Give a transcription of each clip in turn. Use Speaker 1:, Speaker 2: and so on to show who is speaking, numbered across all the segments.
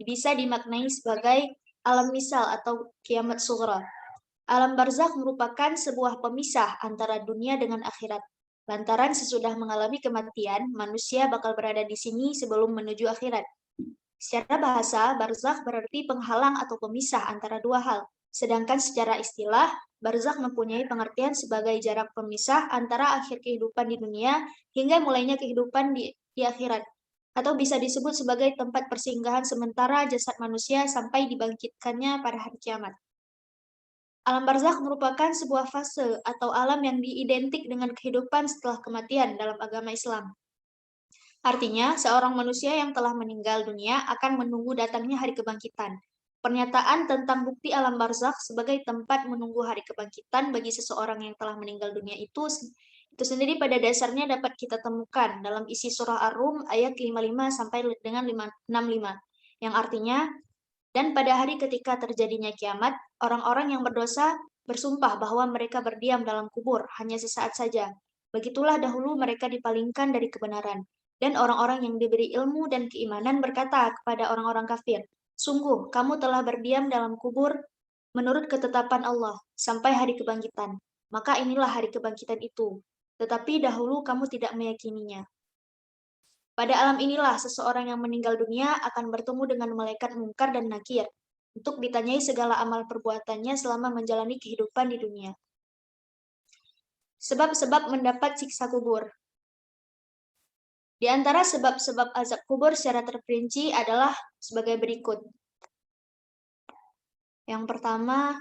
Speaker 1: bisa dimaknai sebagai alam misal atau kiamat sughra. Alam barzakh merupakan sebuah pemisah antara dunia dengan akhirat. Lantaran sesudah mengalami kematian, manusia bakal berada di sini sebelum menuju akhirat. Secara bahasa, barzakh berarti penghalang atau pemisah antara dua hal. Sedangkan secara istilah, barzakh mempunyai pengertian sebagai jarak pemisah antara akhir kehidupan di dunia hingga mulainya kehidupan di akhirat. Atau bisa disebut sebagai tempat persinggahan sementara jasad manusia sampai dibangkitkannya pada hari kiamat. Alam barzakh merupakan sebuah fase atau alam yang diidentik dengan kehidupan setelah kematian dalam agama Islam. Artinya, seorang manusia yang telah meninggal dunia akan menunggu datangnya hari kebangkitan. Pernyataan tentang bukti alam barzakh sebagai tempat menunggu hari kebangkitan bagi seseorang yang telah meninggal dunia itu sendiri pada dasarnya dapat kita temukan dalam isi surah Ar-Rum ayat 55 sampai dengan 65 yang artinya, dan pada hari ketika terjadinya kiamat, orang-orang yang berdosa bersumpah bahwa mereka berdiam dalam kubur hanya sesaat saja. Begitulah dahulu mereka dipalingkan dari kebenaran. Dan orang-orang yang diberi ilmu dan keimanan berkata kepada orang-orang kafir, "Sungguh, kamu telah berdiam dalam kubur menurut ketetapan Allah sampai hari kebangkitan. Maka inilah hari kebangkitan itu. Tetapi dahulu kamu tidak meyakininya." Pada alam inilah seseorang yang meninggal dunia akan bertemu dengan malaikat Munkar dan Nakir untuk ditanyai segala amal perbuatannya selama menjalani kehidupan di dunia. Sebab-sebab mendapat siksa kubur. Di antara sebab-sebab azab kubur secara terperinci adalah sebagai berikut. Yang pertama,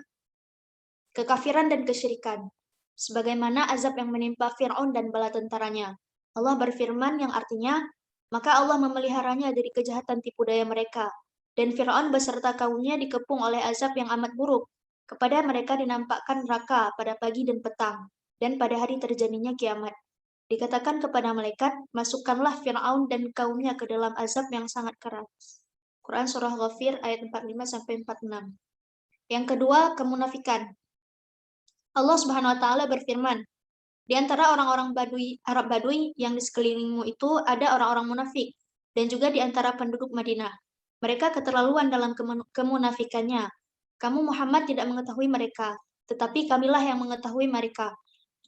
Speaker 1: kekafiran dan kesyirikan. Sebagaimana azab yang menimpa Fir'aun dan bala tentaranya. Allah berfirman yang artinya, maka Allah memeliharanya dari kejahatan tipu daya mereka. Dan Fir'aun beserta kaumnya dikepung oleh azab yang amat buruk. Kepada mereka dinampakkan neraka pada pagi dan petang, dan pada hari terjadinya kiamat. Dikatakan kepada malaikat, masukkanlah Fir'aun dan kaumnya ke dalam azab yang sangat keras. Quran Surah Ghafir ayat 45-46. Yang kedua, kemunafikan. Allah Subhanahu wa taala berfirman, di antara orang-orang Arab Badui yang di sekelilingmu itu ada orang-orang munafik dan juga di antara penduduk Madinah. Mereka keterlaluan dalam kemunafikannya. Kamu Muhammad tidak mengetahui mereka, tetapi kamilah yang mengetahui mereka.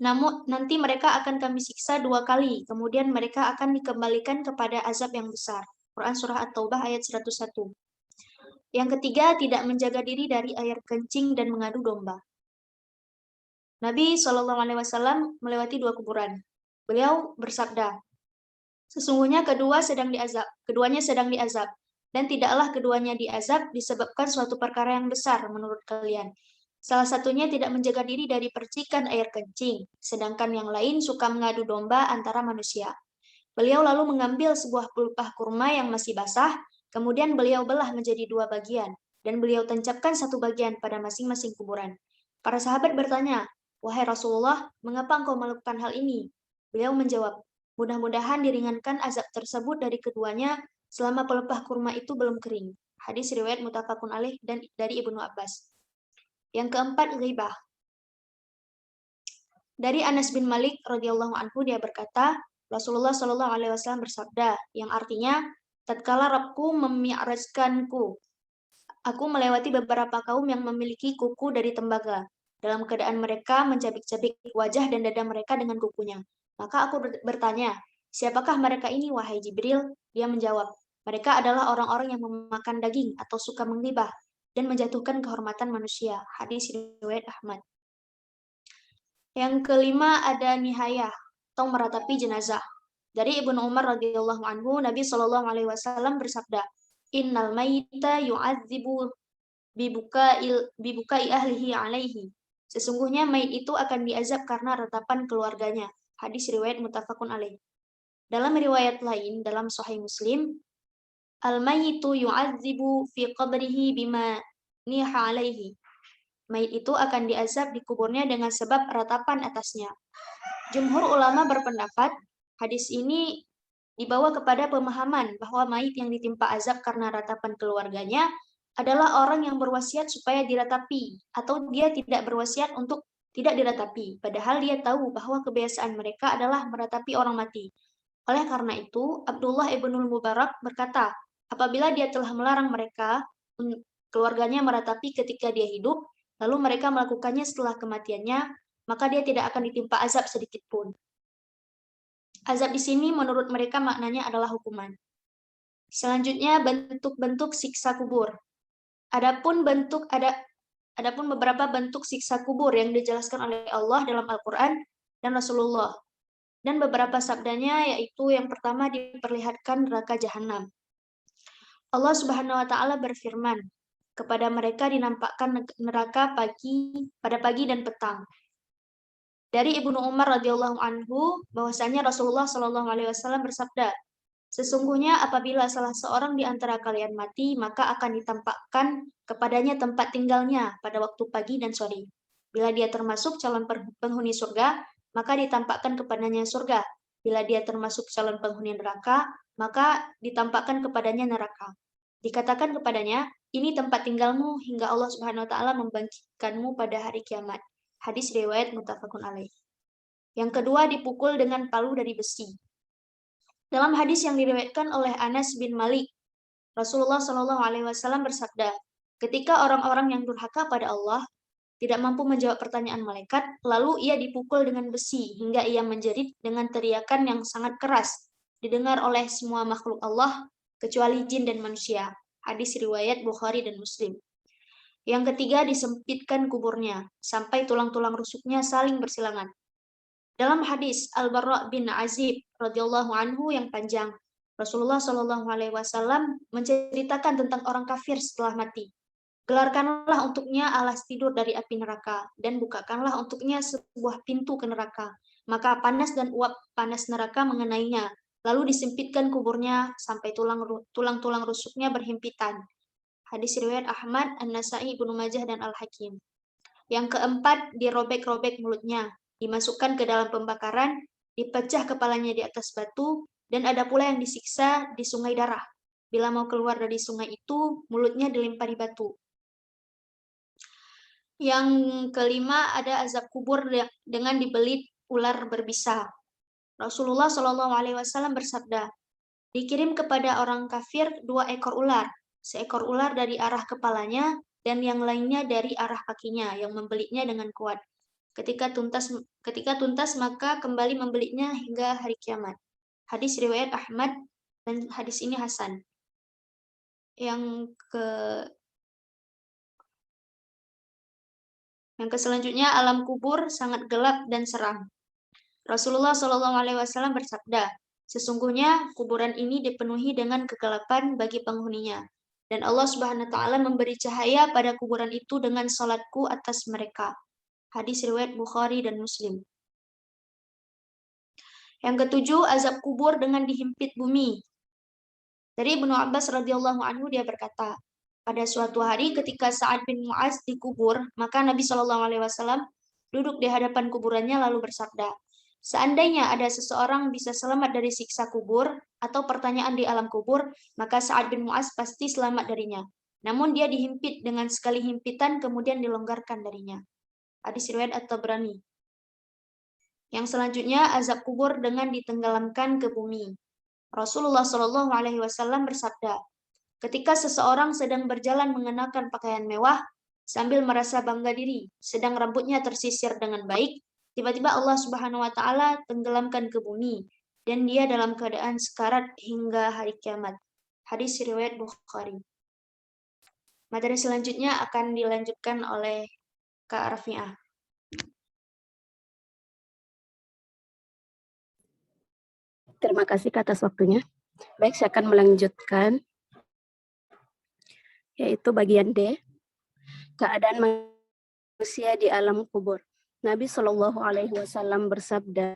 Speaker 1: Namun nanti mereka akan kami siksa 2 kali, kemudian mereka akan dikembalikan kepada azab yang besar. Quran Surah At-Taubah ayat 101. Yang ketiga, tidak menjaga diri dari air kencing dan mengadu domba. Nabi SAW melewati 2 kuburan. Beliau bersabda, sesungguhnya keduanya sedang diazab, dan tidaklah keduanya diazab disebabkan suatu perkara yang besar menurut kalian. Salah satunya tidak menjaga diri dari percikan air kencing, sedangkan yang lain suka mengadu domba antara manusia. Beliau lalu mengambil sebuah pelepah kurma yang masih basah, kemudian beliau belah menjadi 2 bagian, dan beliau tancapkan 1 bagian pada masing-masing kuburan. Para sahabat bertanya, "Wahai Rasulullah, mengapa engkau melakukan hal ini?" Beliau menjawab, "Mudah-mudahan diringankan azab tersebut dari keduanya selama pelepah kurma itu belum kering." Hadis riwayat muttafaqun alaih dan dari Ibnu Abbas. Yang keempat, ghibah. Dari Anas bin Malik radhiyallahu anhu dia berkata, Rasulullah Shallallahu alaihi wasallam bersabda, yang artinya, tatkala Rabbku memi'rajkanku, aku melewati beberapa kaum yang memiliki kuku dari tembaga. Dalam keadaan mereka mencabik-cabik wajah dan dada mereka dengan kukunya. Maka aku bertanya, siapakah mereka ini, wahai Jibril? Dia menjawab, mereka adalah orang-orang yang memakan daging atau suka menggibah dan menjatuhkan kehormatan manusia. Hadis riwayat Ahmad. Yang kelima ada nihayah atau meratapi jenazah. Dari Ibnu Umar radhiyallahu anhu, Nabi Shallallahu alaihi wasallam bersabda, "Innal mayyita yu'adzibu bibukai ahlihi alaihi." Sesungguhnya mayit itu akan diazab karena ratapan keluarganya. Hadis riwayat muttafaqun alaih. Dalam riwayat lain dalam Sahih Muslim, al-mayyitu yu'adzibu fi qabrihi bima niha alaihi. Mayit itu akan diazab di kuburnya dengan sebab ratapan atasnya. Jumhur ulama berpendapat, hadis ini dibawa kepada pemahaman bahwa mayit yang ditimpa azab karena ratapan keluarganya adalah orang yang berwasiat supaya diratapi, atau dia tidak berwasiat untuk tidak diratapi, padahal dia tahu bahwa kebiasaan mereka adalah meratapi orang mati. Oleh karena itu, Abdullah ibnul Mubarak berkata, Apabila dia telah melarang mereka, keluarganya meratapi ketika dia hidup, lalu mereka melakukannya setelah kematiannya, maka dia tidak akan ditimpa azab sedikit pun. Azab di sini menurut mereka maknanya adalah hukuman. Selanjutnya bentuk-bentuk siksa kubur. Adapun beberapa bentuk siksa kubur yang dijelaskan oleh Allah dalam Al-Quran dan Rasulullah. Dan beberapa sabdanya yaitu yang pertama diperlihatkan neraka jahanam. Allah Subhanahu wa taala berfirman, kepada mereka dinampakkan neraka pada pagi dan petang. Dari Ibnu Umar radhiyallahu anhu bahwasanya Rasulullah Shallallahu alaihi wasallam bersabda, sesungguhnya apabila salah seorang di antara kalian mati, maka akan ditampakkan kepadanya tempat tinggalnya pada waktu pagi dan sore. Bila dia termasuk calon penghuni surga, maka ditampakkan kepadanya surga. Bila dia termasuk calon penghuni neraka, maka ditampakkan kepadanya neraka. Dikatakan kepadanya, ini tempat tinggalmu hingga Allah Subhanahu wa taala membangkitkanmu pada hari kiamat. Hadis riwayat muttafaqun alaih. Yang kedua dipukul dengan palu dari besi. Dalam hadis yang diriwayatkan oleh Anas bin Malik, Rasulullah Shallallahu alaihi wasallam bersabda, ketika orang-orang yang durhaka pada Allah tidak mampu menjawab pertanyaan malaikat, lalu ia dipukul dengan besi hingga ia menjerit dengan teriakan yang sangat keras, didengar oleh semua makhluk Allah kecuali jin dan manusia. Hadis riwayat Bukhari dan Muslim. Yang ketiga disempitkan kuburnya sampai tulang-tulang rusuknya saling bersilangan. Dalam hadis Al-Barra bin Azib radhiyallahu anhu yang panjang, Rasulullah Shallallahu alaihi wasallam menceritakan tentang orang kafir setelah mati. Gelarkanlah untuknya alas tidur dari api neraka dan bukakanlah untuknya sebuah pintu ke neraka. Maka panas dan uap panas neraka mengenainya, lalu disempitkan kuburnya sampai tulang-tulang rusuknya berhimpitan. Hadis riwayat Ahmad, An-Nasa'i, Ibnu Majah, dan Al-Hakim. Yang keempat, dirobek-robek mulutnya, dimasukkan ke dalam pembakaran, dipecah kepalanya di atas batu, dan ada pula yang disiksa di sungai darah. Bila mau keluar dari sungai itu, mulutnya dilempari batu. Yang kelima, ada azab kubur dengan dibelit ular berbisa. Rasulullah Shallallahu alaihi wasallam bersabda, dikirim kepada orang kafir 2 ekor ular, seekor ular dari arah kepalanya dan yang lainnya dari arah kakinya yang membelitnya dengan kuat. Ketika tuntas maka kembali membelitnya hingga hari kiamat. Hadis riwayat Ahmad dan hadis ini hasan. Yang selanjutnya, alam kubur sangat gelap dan seram. Rasulullah Shallallahu alaihi wasallam bersabda, sesungguhnya kuburan ini dipenuhi dengan kegelapan bagi penghuninya, dan Allah Subhanahu wa taala memberi cahaya pada kuburan itu dengan salatku atas mereka. Hadis riwayat Bukhari dan Muslim. Yang ketujuh, azab kubur dengan dihimpit bumi. Dari Ibnu Abbas radhiyallahu anhu dia berkata, pada suatu hari ketika Sa'ad bin Mu'az dikubur, maka Nabi Shallallahu alaihi wasallam duduk di hadapan kuburannya lalu bersabda, seandainya ada seseorang bisa selamat dari siksa kubur atau pertanyaan di alam kubur, maka Sa'ad bin Mu'az pasti selamat darinya. Namun dia dihimpit dengan sekali himpitan kemudian dilonggarkan darinya. Hadis riwayat At-Tabrani. Yang selanjutnya azab kubur dengan ditenggelamkan ke bumi. Rasulullah Shallallahu alaihi wasallam bersabda, ketika seseorang sedang berjalan mengenakan pakaian mewah sambil merasa bangga diri, sedang rambutnya tersisir dengan baik, tiba-tiba Allah Subhanahu wa taala tenggelamkan ke bumi dan dia dalam keadaan sekarat hingga hari kiamat. Hadis riwayat Bukhari. Materi selanjutnya akan dilanjutkan oleh Kak Rafi'ah.
Speaker 2: Terima kasih atas waktunya. Baik, saya akan melanjutkan yaitu bagian D, keadaan manusia di alam kubur. Nabi Shallallahu alaihi wasallam bersabda,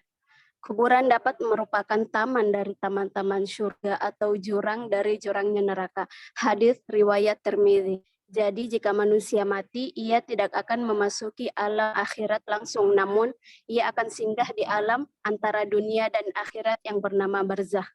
Speaker 2: kuburan dapat merupakan taman dari taman-taman surga atau jurang dari jurangnya neraka. Hadis riwayat Tirmidzi. Jadi jika manusia mati, ia tidak akan memasuki alam akhirat langsung, namun ia akan singgah di alam antara dunia dan akhirat yang bernama barzakh.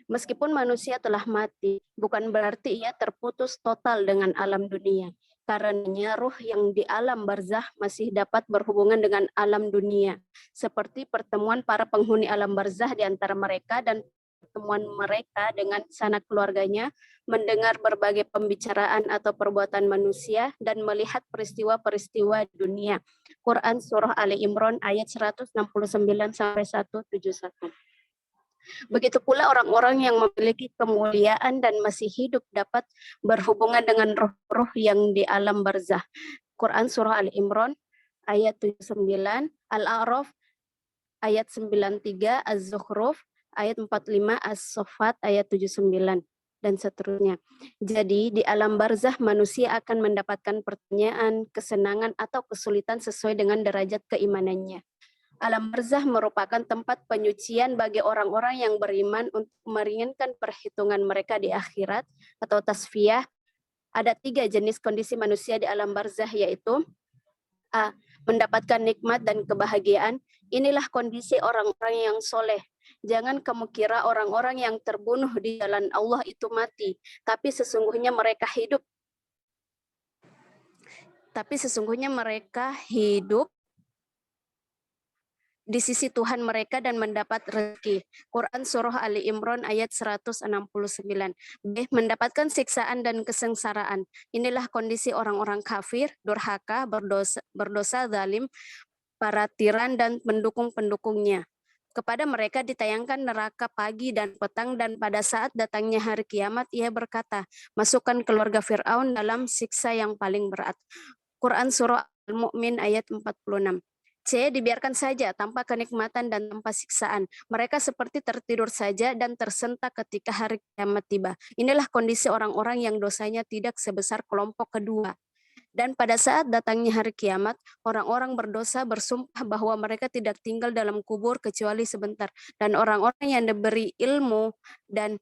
Speaker 2: Meskipun manusia telah mati, bukan berarti ia terputus total dengan alam dunia. Karenanya ruh yang di alam barzakh masih dapat berhubungan dengan alam dunia, seperti pertemuan para penghuni alam barzakh di antara mereka dan pertemuan mereka dengan sanak keluarganya, mendengar berbagai pembicaraan atau perbuatan manusia, dan melihat peristiwa-peristiwa dunia. Quran Surah Ali Imran ayat 169-171. Begitu pula orang-orang yang memiliki kemuliaan dan masih hidup dapat berhubungan dengan roh-roh yang di alam barzah. Quran Surah Ali Imran ayat 79, Al-A'raf ayat 93, Az-Zukhruf ayat 45, As-Saffat ayat 79, dan seterusnya. Jadi di alam barzah manusia akan mendapatkan pertanyaan, kesenangan, atau kesulitan sesuai dengan derajat keimanannya. Alam barzah merupakan tempat penyucian bagi orang-orang yang beriman untuk meringankan perhitungan mereka di akhirat atau tasfiyah. Ada 3 jenis kondisi manusia di alam barzah, yaitu A. Mendapatkan nikmat dan kebahagiaan. Inilah kondisi orang-orang yang soleh. Jangan kamu kira orang-orang yang terbunuh di jalan Allah itu mati, tapi sesungguhnya mereka hidup. Di sisi Tuhan mereka dan mendapat rezeki. Quran Surah Ali Imran ayat 169. B. Mendapatkan siksaan dan kesengsaraan. Inilah kondisi orang-orang kafir, durhaka, berdosa zalim, para tiran dan pendukung-pendukungnya. Kepada mereka ditayangkan neraka pagi dan petang, dan pada saat datangnya hari kiamat ia berkata, masukkan keluarga Fir'aun dalam siksa yang paling berat. Quran Surah Al-Mu'min ayat 46. C. Dibiarkan saja tanpa kenikmatan dan tanpa siksaan. Mereka seperti tertidur saja dan tersentak ketika hari kiamat tiba. Inilah kondisi orang-orang yang dosanya tidak sebesar kelompok kedua. Dan pada saat datangnya hari kiamat, orang-orang berdosa bersumpah bahwa mereka tidak tinggal dalam kubur kecuali sebentar. Dan orang-orang yang diberi ilmu dan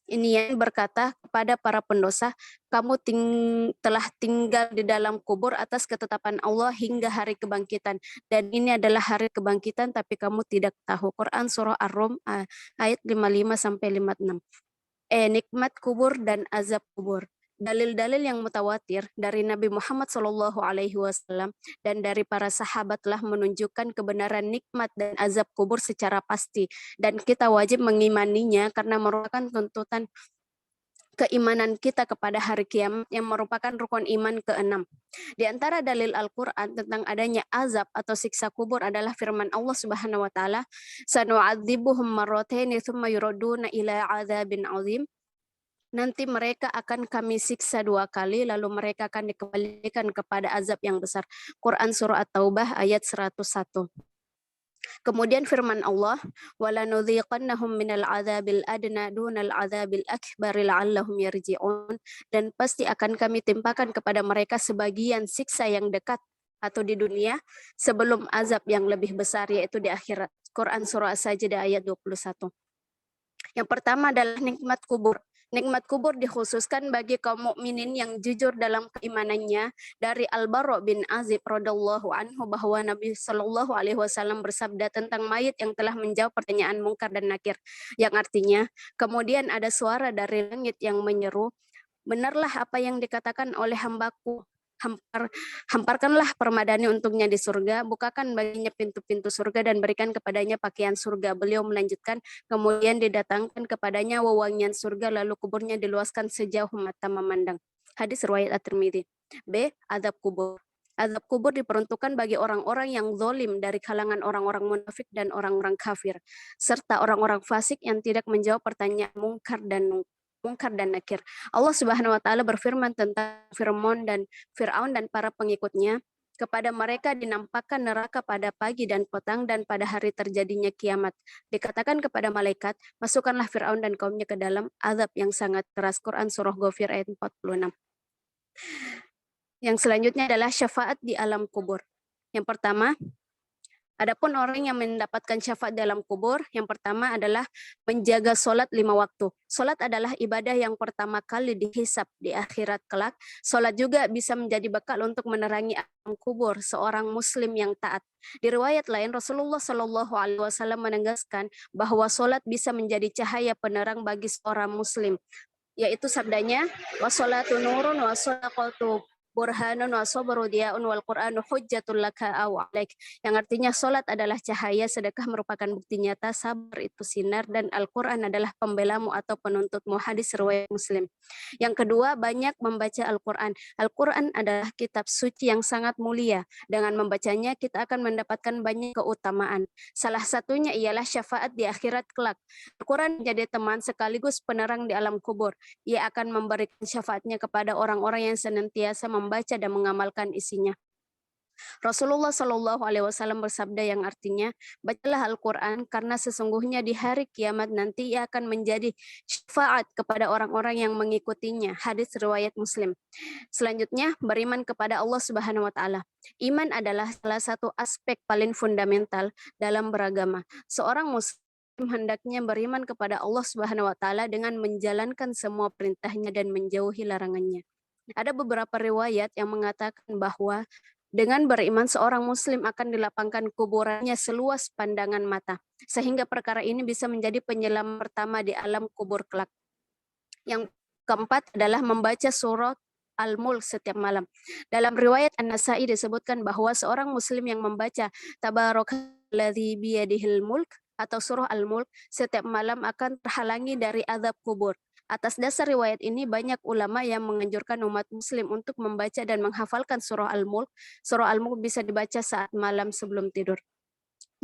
Speaker 2: ini yang berkata kepada para pendosa, kamu telah tinggal di dalam kubur atas ketetapan Allah hingga hari kebangkitan. Dan ini adalah hari kebangkitan, tapi kamu tidak tahu. Quran Surah Ar-Rum ayat 55-56. Nikmat kubur dan azab kubur. Dalil-dalil yang mutawatir dari Nabi Muhammad SAW dan dari para sahabat telah menunjukkan kebenaran nikmat dan azab kubur secara pasti, dan kita wajib mengimaninya karena merupakan tuntutan keimanan kita kepada hari kiamat yang merupakan rukun iman ke-6. Di antara dalil Al-Quran tentang adanya azab atau siksa kubur adalah firman Allah Subhanahu wa taala, "Sanu'adzibuhum marrataini tsumma yuraduna ila 'adzabin 'adzim." Nanti mereka akan kami siksa 2 kali, lalu mereka akan dikembalikan kepada azab yang besar. Quran Surah At-Taubah ayat 101. Kemudian firman Allah, وَلَنُذِيقَنَّهُمْ مِنَ الْعَذَابِ الْأَدْنَى دُونَ الْعَذَابِ الْأَكْبَرِ لَعَلَّهُمْ يَرْجِعُونَ. Dan pasti akan kami timpakan kepada mereka sebagian siksa yang dekat atau di dunia sebelum azab yang lebih besar, yaitu di akhirat. Quran Surah As-Sajdah ayat 21. Yang pertama adalah nikmat kubur. Nikmat kubur dikhususkan bagi kaum mukminin yang jujur dalam keimanannya. Dari Al-Bara' bin Azib radhiyallahu anhu bahwa Nabi Shallallahu alaihi wasallam bersabda tentang mayit yang telah menjawab pertanyaan Mungkar dan Nakir, yang artinya kemudian ada suara dari langit yang menyeru, benarlah apa yang dikatakan oleh hambaku. Hamparkanlah permadani untuknya di surga, bukakan baginya pintu-pintu surga dan berikan kepadanya pakaian surga. Beliau melanjutkan, kemudian didatangkan kepadanya wewangian surga, lalu kuburnya diluaskan sejauh mata memandang. Hadis riwayat At-Tirmidzi. B. Azab kubur. Azab kubur diperuntukkan bagi orang-orang yang zalim dari kalangan orang-orang munafik dan orang-orang kafir, serta orang-orang fasik yang tidak menjawab pertanyaan Mungkar dan Nakir. Allah Subhanahu wa taala berfirman tentang Fir'aun dan para pengikutnya, kepada mereka dinampakkan neraka pada pagi dan petang dan pada hari terjadinya kiamat. Dikatakan kepada malaikat, masukkanlah Fir'aun dan kaumnya ke dalam azab yang sangat keras. Quran Surah Ghafir ayat 46. Yang selanjutnya adalah syafaat di alam kubur. Yang pertama, adapun orang yang mendapatkan syafaat dalam kubur, yang pertama adalah menjaga sholat 5 waktu. Sholat adalah ibadah yang pertama kali dihisab di akhirat kelak. Sholat juga bisa menjadi bekal untuk menerangi alam kubur seorang muslim yang taat. Di riwayat lain, Rasulullah Shallallahu alaihi wasallam menegaskan bahwa sholat bisa menjadi cahaya penerang bagi seorang muslim, yaitu sabdanya, "Washolatu nurun wa shadaqatu burhanun wa sabru diyaun wal Qur'anu hujjatul laka aw alaik. Yang artinya salat adalah cahaya, sedekah merupakan bukti nyata, sabar itu sinar, dan Al-Qur'an adalah pembelamu atau penuntutmu. Hadis riwayat Muslim. Yang kedua, banyak membaca Al-Qur'an. Al-Qur'an adalah kitab suci yang sangat mulia. Dengan membacanya kita akan mendapatkan banyak keutamaan. Salah satunya ialah syafaat di akhirat kelak. Al-Qur'an menjadi teman sekaligus penerang di alam kubur. Ia akan memberikan syafaatnya kepada orang-orang yang senantiasa membaca dan mengamalkan isinya. Rasulullah Shallallahu Alaihi Wasallam bersabda yang artinya, bacalah Al-Quran karena sesungguhnya di hari kiamat nanti ia akan menjadi syafaat kepada orang-orang yang mengikutinya. Hadis riwayat Muslim. Selanjutnya, beriman kepada Allah Subhanahu Wa Taala. Iman adalah salah satu aspek paling fundamental dalam beragama. Seorang Muslim hendaknya beriman kepada Allah Subhanahu Wa Taala dengan menjalankan semua perintahnya dan menjauhi larangannya. Ada beberapa riwayat yang mengatakan bahwa dengan beriman seorang muslim akan dilapangkan kuburannya seluas pandangan mata, sehingga perkara ini bisa menjadi penyelam pertama di alam kubur kelak. Yang keempat adalah membaca surat Al-Mulk setiap malam. Dalam riwayat An-Nasa'i disebutkan bahwa seorang muslim yang membaca Tabarakalladzi biyadihil mulk atau surah Al-Mulk setiap malam akan terhalangi dari azab kubur. Atas dasar riwayat ini, banyak ulama yang menganjurkan umat muslim untuk membaca dan menghafalkan surah Al-Mulk. Surah Al-Mulk bisa dibaca saat malam sebelum tidur.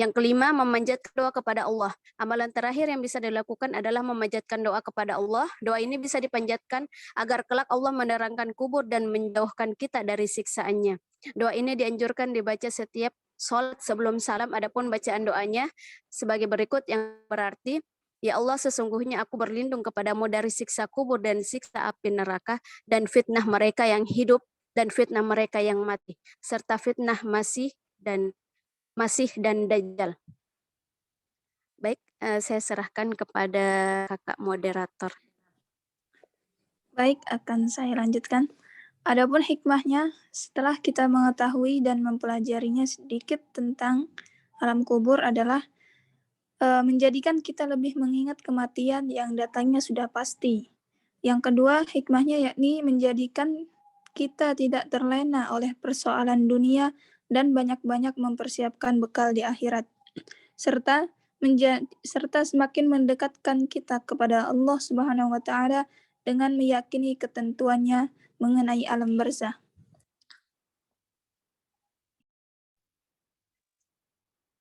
Speaker 2: Yang kelima, memanjatkan doa kepada Allah. Amalan terakhir yang bisa dilakukan adalah memanjatkan doa kepada Allah. Doa ini bisa dipanjatkan agar kelak Allah menerangkan kubur dan menjauhkan kita dari siksaannya. Doa ini dianjurkan dibaca setiap sholat sebelum salam. Adapun bacaan doanya sebagai berikut, yang berarti, ya Allah, sesungguhnya aku berlindung kepadamu dari siksa kubur dan siksa api neraka dan fitnah mereka yang hidup dan fitnah mereka yang mati, serta fitnah Masih dan Dajjal. Baik, saya serahkan kepada kakak moderator.
Speaker 3: Baik, akan saya lanjutkan. Adapun hikmahnya, setelah kita mengetahui dan mempelajarinya sedikit tentang alam kubur adalah menjadikan kita lebih mengingat kematian yang datangnya sudah pasti. Yang kedua, hikmahnya yakni menjadikan kita tidak terlena oleh persoalan dunia dan banyak-banyak mempersiapkan bekal di akhirat. Serta semakin mendekatkan kita kepada Allah Subhanahu wa Ta'ala dengan meyakini ketentuannya mengenai alam barzah.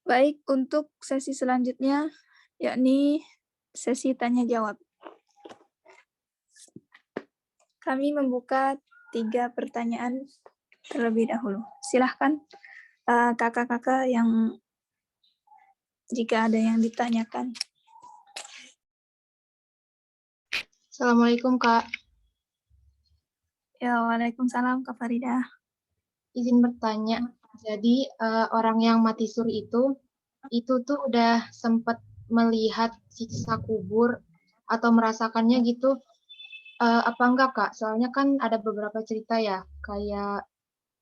Speaker 3: Baik, untuk sesi selanjutnya, yakni sesi tanya jawab. Kami membuka 3 pertanyaan terlebih dahulu. Silahkan kakak-kakak yang jika ada yang ditanyakan.
Speaker 4: Assalamualaikum, Kak.
Speaker 3: Ya, waalaikumsalam, Kak Farida.
Speaker 4: Izin bertanya. Jadi orang yang mati suri itu tuh udah sempat melihat siksa kubur atau merasakannya gitu, apa enggak, Kak? Soalnya kan ada beberapa cerita ya, kayak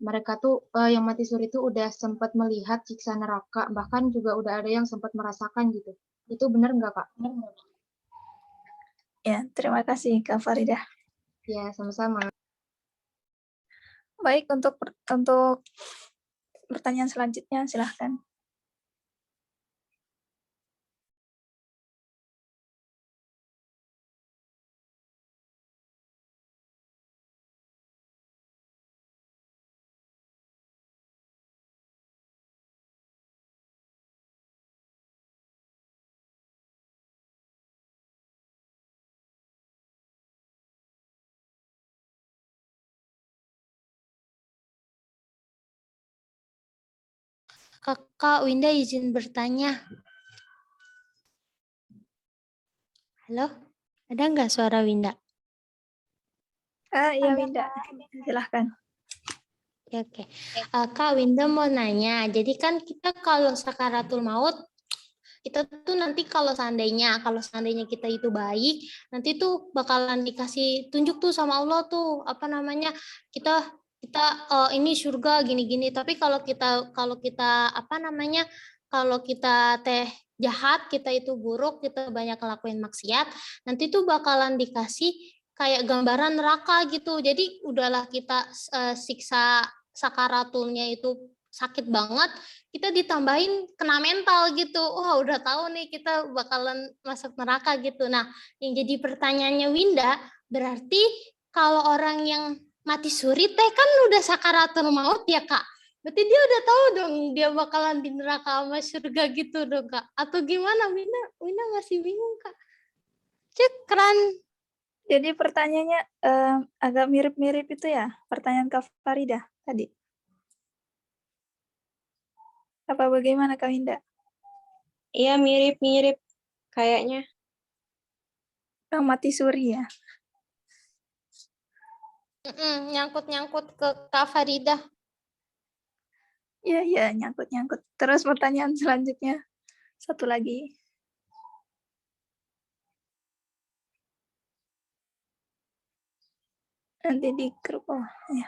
Speaker 4: mereka tuh yang mati suri itu udah sempat melihat siksa neraka, bahkan juga udah ada yang sempat merasakan gitu. Itu benar enggak, Kak?
Speaker 3: Ya, terima kasih, Kak Farida.
Speaker 4: Ya, sama-sama.
Speaker 3: Baik, untuk pertanyaan selanjutnya, silahkan.
Speaker 5: Kakak Winda izin bertanya. Halo, ada nggak suara Winda?
Speaker 3: Iya, Winda, silahkan.
Speaker 5: Oke. Kak Winda mau nanya, jadi kan kita kalau sakaratul maut, kita tuh nanti kalau seandainya kita itu baik, nanti tuh bakalan dikasih tunjuk tuh sama Allah tuh, apa namanya, kita ini surga gini-gini. Tapi kalau kita apa namanya, kalau kita jahat, kita itu buruk, kita banyak ngelakuin maksiat, nanti tuh bakalan dikasih kayak gambaran neraka gitu. Jadi udahlah kita siksa sakaratulnya itu sakit banget, kita ditambahin kena mental gitu. Wah, udah tahu nih kita bakalan masuk neraka gitu. Nah, yang jadi pertanyaannya Winda, berarti kalau orang yang mati suri teh kan udah sakaratul maut ya, Kak. Berarti dia udah tahu dong dia bakalan di neraka sama surga gitu dong, Kak. Atau gimana? Winda masih bingung, Kak. Cekran.
Speaker 3: Jadi pertanyaannya agak mirip-mirip itu ya, pertanyaan Kak Faridah tadi. Apa bagaimana Kak Winda?
Speaker 6: Iya, mirip-mirip kayaknya.
Speaker 3: Yang mati suri ya?
Speaker 5: Nyangkut-nyangkut ke Kak Faridah.
Speaker 3: Iya, nyangkut-nyangkut. Terus pertanyaan selanjutnya, satu lagi. Nanti di grup. Oh, ya.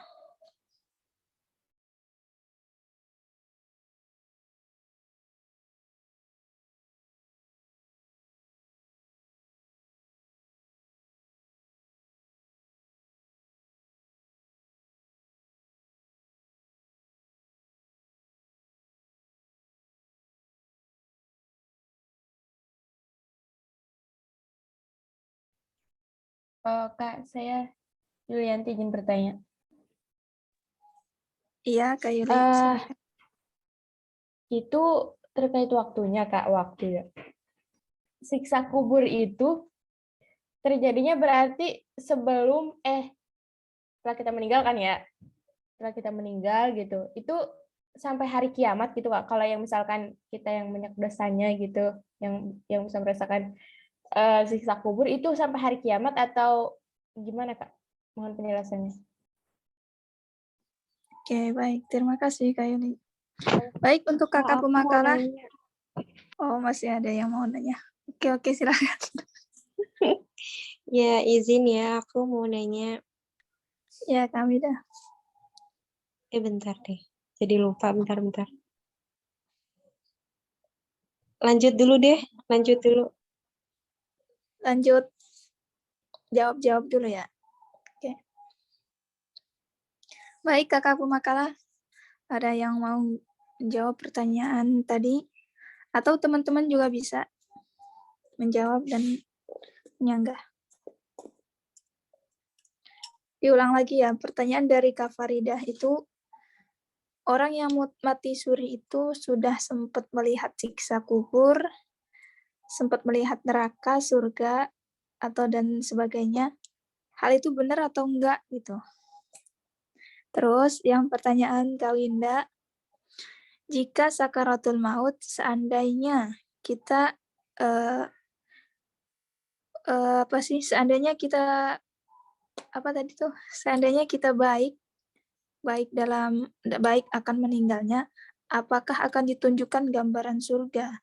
Speaker 7: Kak, saya Yulianti izin bertanya.
Speaker 3: Iya, Kak Yuli. Silakan.
Speaker 7: Itu terkait waktunya, Kak, waktu ya. Siksa kubur itu terjadinya berarti sebelum setelah kita meninggal kan ya. Setelah kita meninggal gitu. Itu sampai hari kiamat gitu, Kak. Kalau yang misalkan kita yang banyak dosanya gitu, yang bisa merasakan siksa kubur itu sampai hari kiamat atau gimana, Kak? Mohon penjelasannya.
Speaker 3: Oke, baik. Terima kasih, Kak Yuli. Baik, untuk kakak
Speaker 6: Aku mau
Speaker 3: pemakalah.
Speaker 6: nanya.
Speaker 3: Oh, masih ada yang mau nanya. Oke, silakan.
Speaker 6: Ya, izin ya, aku mau nanya.
Speaker 3: Ya, kami dah.
Speaker 6: Bentar deh. Jadi lupa, bentar. Lanjut dulu deh, lanjut dulu.
Speaker 3: Lanjut. Jawab dulu ya. Oke. Baik, kakak pemakalah. Ada yang mau menjawab pertanyaan tadi? Atau teman-teman juga bisa menjawab dan menyanggah. Diulang lagi ya, pertanyaan dari Kak Faridah itu, orang yang mati suri itu sudah sempat melihat siksa kubur, sempat melihat neraka, surga, atau dan sebagainya. Hal itu benar atau enggak gitu. Terus yang pertanyaan Kak Winda, jika sakaratul maut seandainya kita seandainya kita seandainya kita baik akan meninggalnya, apakah akan ditunjukkan gambaran surga?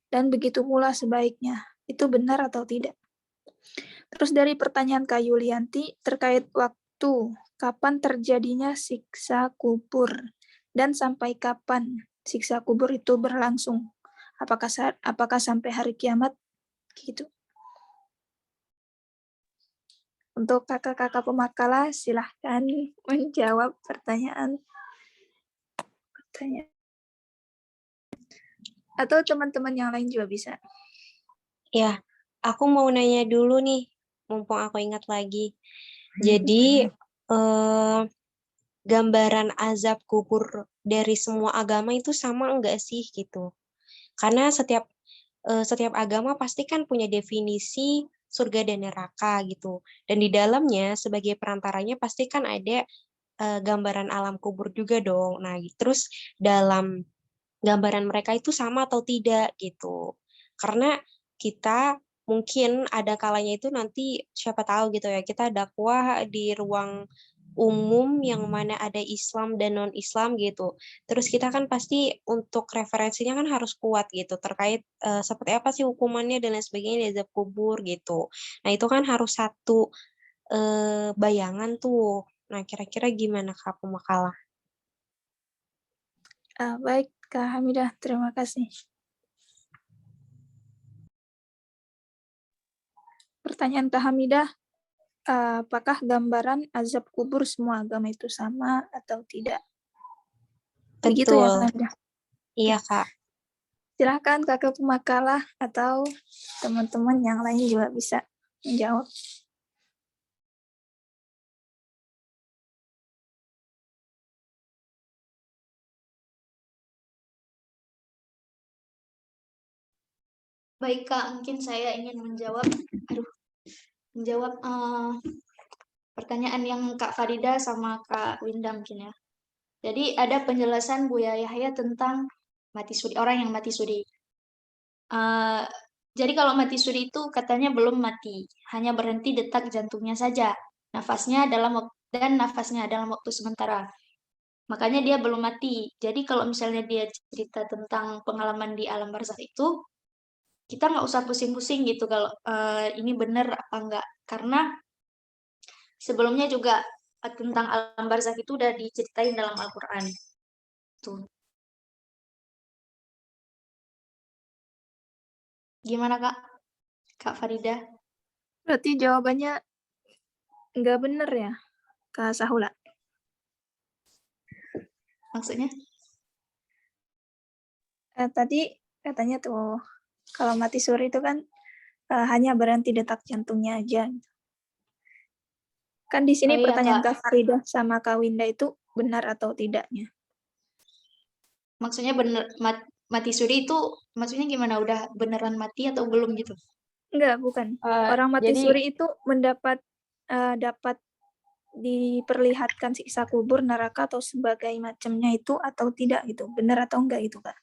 Speaker 3: Dan begitu pula sebaiknya. Itu benar atau tidak? Terus dari pertanyaan Kak Yulianti terkait waktu, kapan terjadinya siksa kubur dan sampai kapan siksa kubur itu berlangsung? Apakah sampai hari kiamat? Gitu. Untuk kakak-kakak pemakalah, silahkan menjawab pertanyaan. Atau teman-teman yang lain juga bisa.
Speaker 6: Ya, aku mau nanya dulu nih, mumpung aku ingat lagi. Jadi, gambaran azab kubur dari semua agama itu sama enggak sih gitu? Karena setiap agama pasti kan punya definisi surga dan neraka gitu. Dan di dalamnya sebagai perantaranya pasti kan ada gambaran alam kubur juga dong. Nah, terus dalam gambaran mereka itu sama atau tidak gitu. Karena kita mungkin ada kalanya itu nanti siapa tahu gitu ya, kita dakwah di ruang umum yang mana ada Islam dan non-Islam gitu. Terus kita kan pasti untuk referensinya kan harus kuat gitu terkait seperti apa sih hukumannya dan lain sebagainya di azab kubur gitu. Nah, itu kan harus satu bayangan tuh. Nah, kira-kira gimana Kak pemakalah?
Speaker 3: Baik, Kak Hamidah, terima kasih. Pertanyaan Kak Hamidah, apakah gambaran azab kubur semua agama itu sama atau tidak? Begitu ya,
Speaker 6: Betul.
Speaker 3: Kak?
Speaker 6: Iya, Kak.
Speaker 3: Silahkan kakak pemakalah atau teman-teman yang lain juga bisa menjawab.
Speaker 1: Baik Kak, mungkin saya ingin menjawab pertanyaan yang Kak Farida sama Kak Winda mungkin ya. Jadi ada penjelasan Buya Yahya tentang mati suri, orang yang mati suri. Eh, jadi kalau mati suri itu katanya belum mati, hanya berhenti detak jantungnya saja. Nafasnya dalam waktu sementara. Makanya dia belum mati. Jadi kalau misalnya dia cerita tentang pengalaman di alam barzakh itu, kita nggak usah pusing-pusing gitu kalau ini benar apa enggak. Karena sebelumnya juga tentang alam barzakh itu udah diceritain dalam Al-Quran. Tuh. Gimana Kak? Kak Farida?
Speaker 3: Berarti jawabannya nggak benar ya, Kak Sahula?
Speaker 1: Maksudnya?
Speaker 3: Tadi katanya tuh, kalau mati suri itu kan hanya berhenti detak jantungnya aja. Kan di sini
Speaker 1: Oh iya,
Speaker 3: pertanyaan
Speaker 1: Kak.
Speaker 3: Kak Farida sama Kak Winda itu benar atau tidaknya.
Speaker 1: Maksudnya bener mati suri itu maksudnya gimana? Udah beneran mati atau belum gitu?
Speaker 3: Enggak, bukan. Orang mati
Speaker 7: Jadi
Speaker 3: suri itu dapat diperlihatkan siksa kubur, neraka atau sebagai macamnya itu atau tidak gitu. Benar atau enggak gitu, Kak?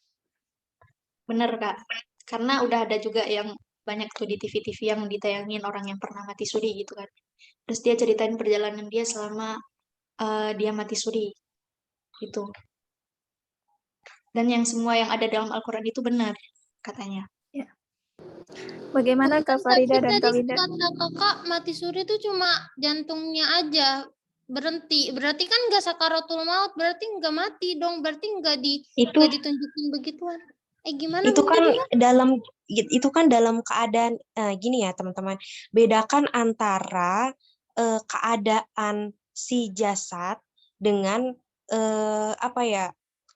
Speaker 1: Bener, Kak. Karena udah ada juga yang banyak tuh di TV-TV yang ditayangin orang yang pernah mati suri gitu kan. Terus dia ceritain perjalanan dia selama dia mati suri gitu. Dan yang semua yang ada dalam Al-Quran itu benar katanya.
Speaker 3: Ya. Bagaimana Kak Farida dan Kak
Speaker 5: Tadi
Speaker 3: Winda?
Speaker 5: kata kakak mati suri itu cuma jantungnya aja berhenti. Berarti kan nggak sakaratul maut, berarti nggak mati dong, berarti nggak
Speaker 6: Itu
Speaker 5: ditunjukin begituan. Gimana
Speaker 6: itu
Speaker 5: Winda
Speaker 6: kan
Speaker 5: gimana?
Speaker 6: dalam keadaan gini ya teman-teman. Bedakan antara keadaan si jasad dengan apa ya?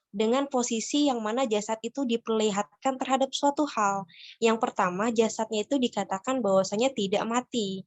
Speaker 6: Dengan posisi yang mana jasad itu diperlihatkan terhadap suatu hal. Yang pertama, jasadnya itu dikatakan bahwasanya tidak mati.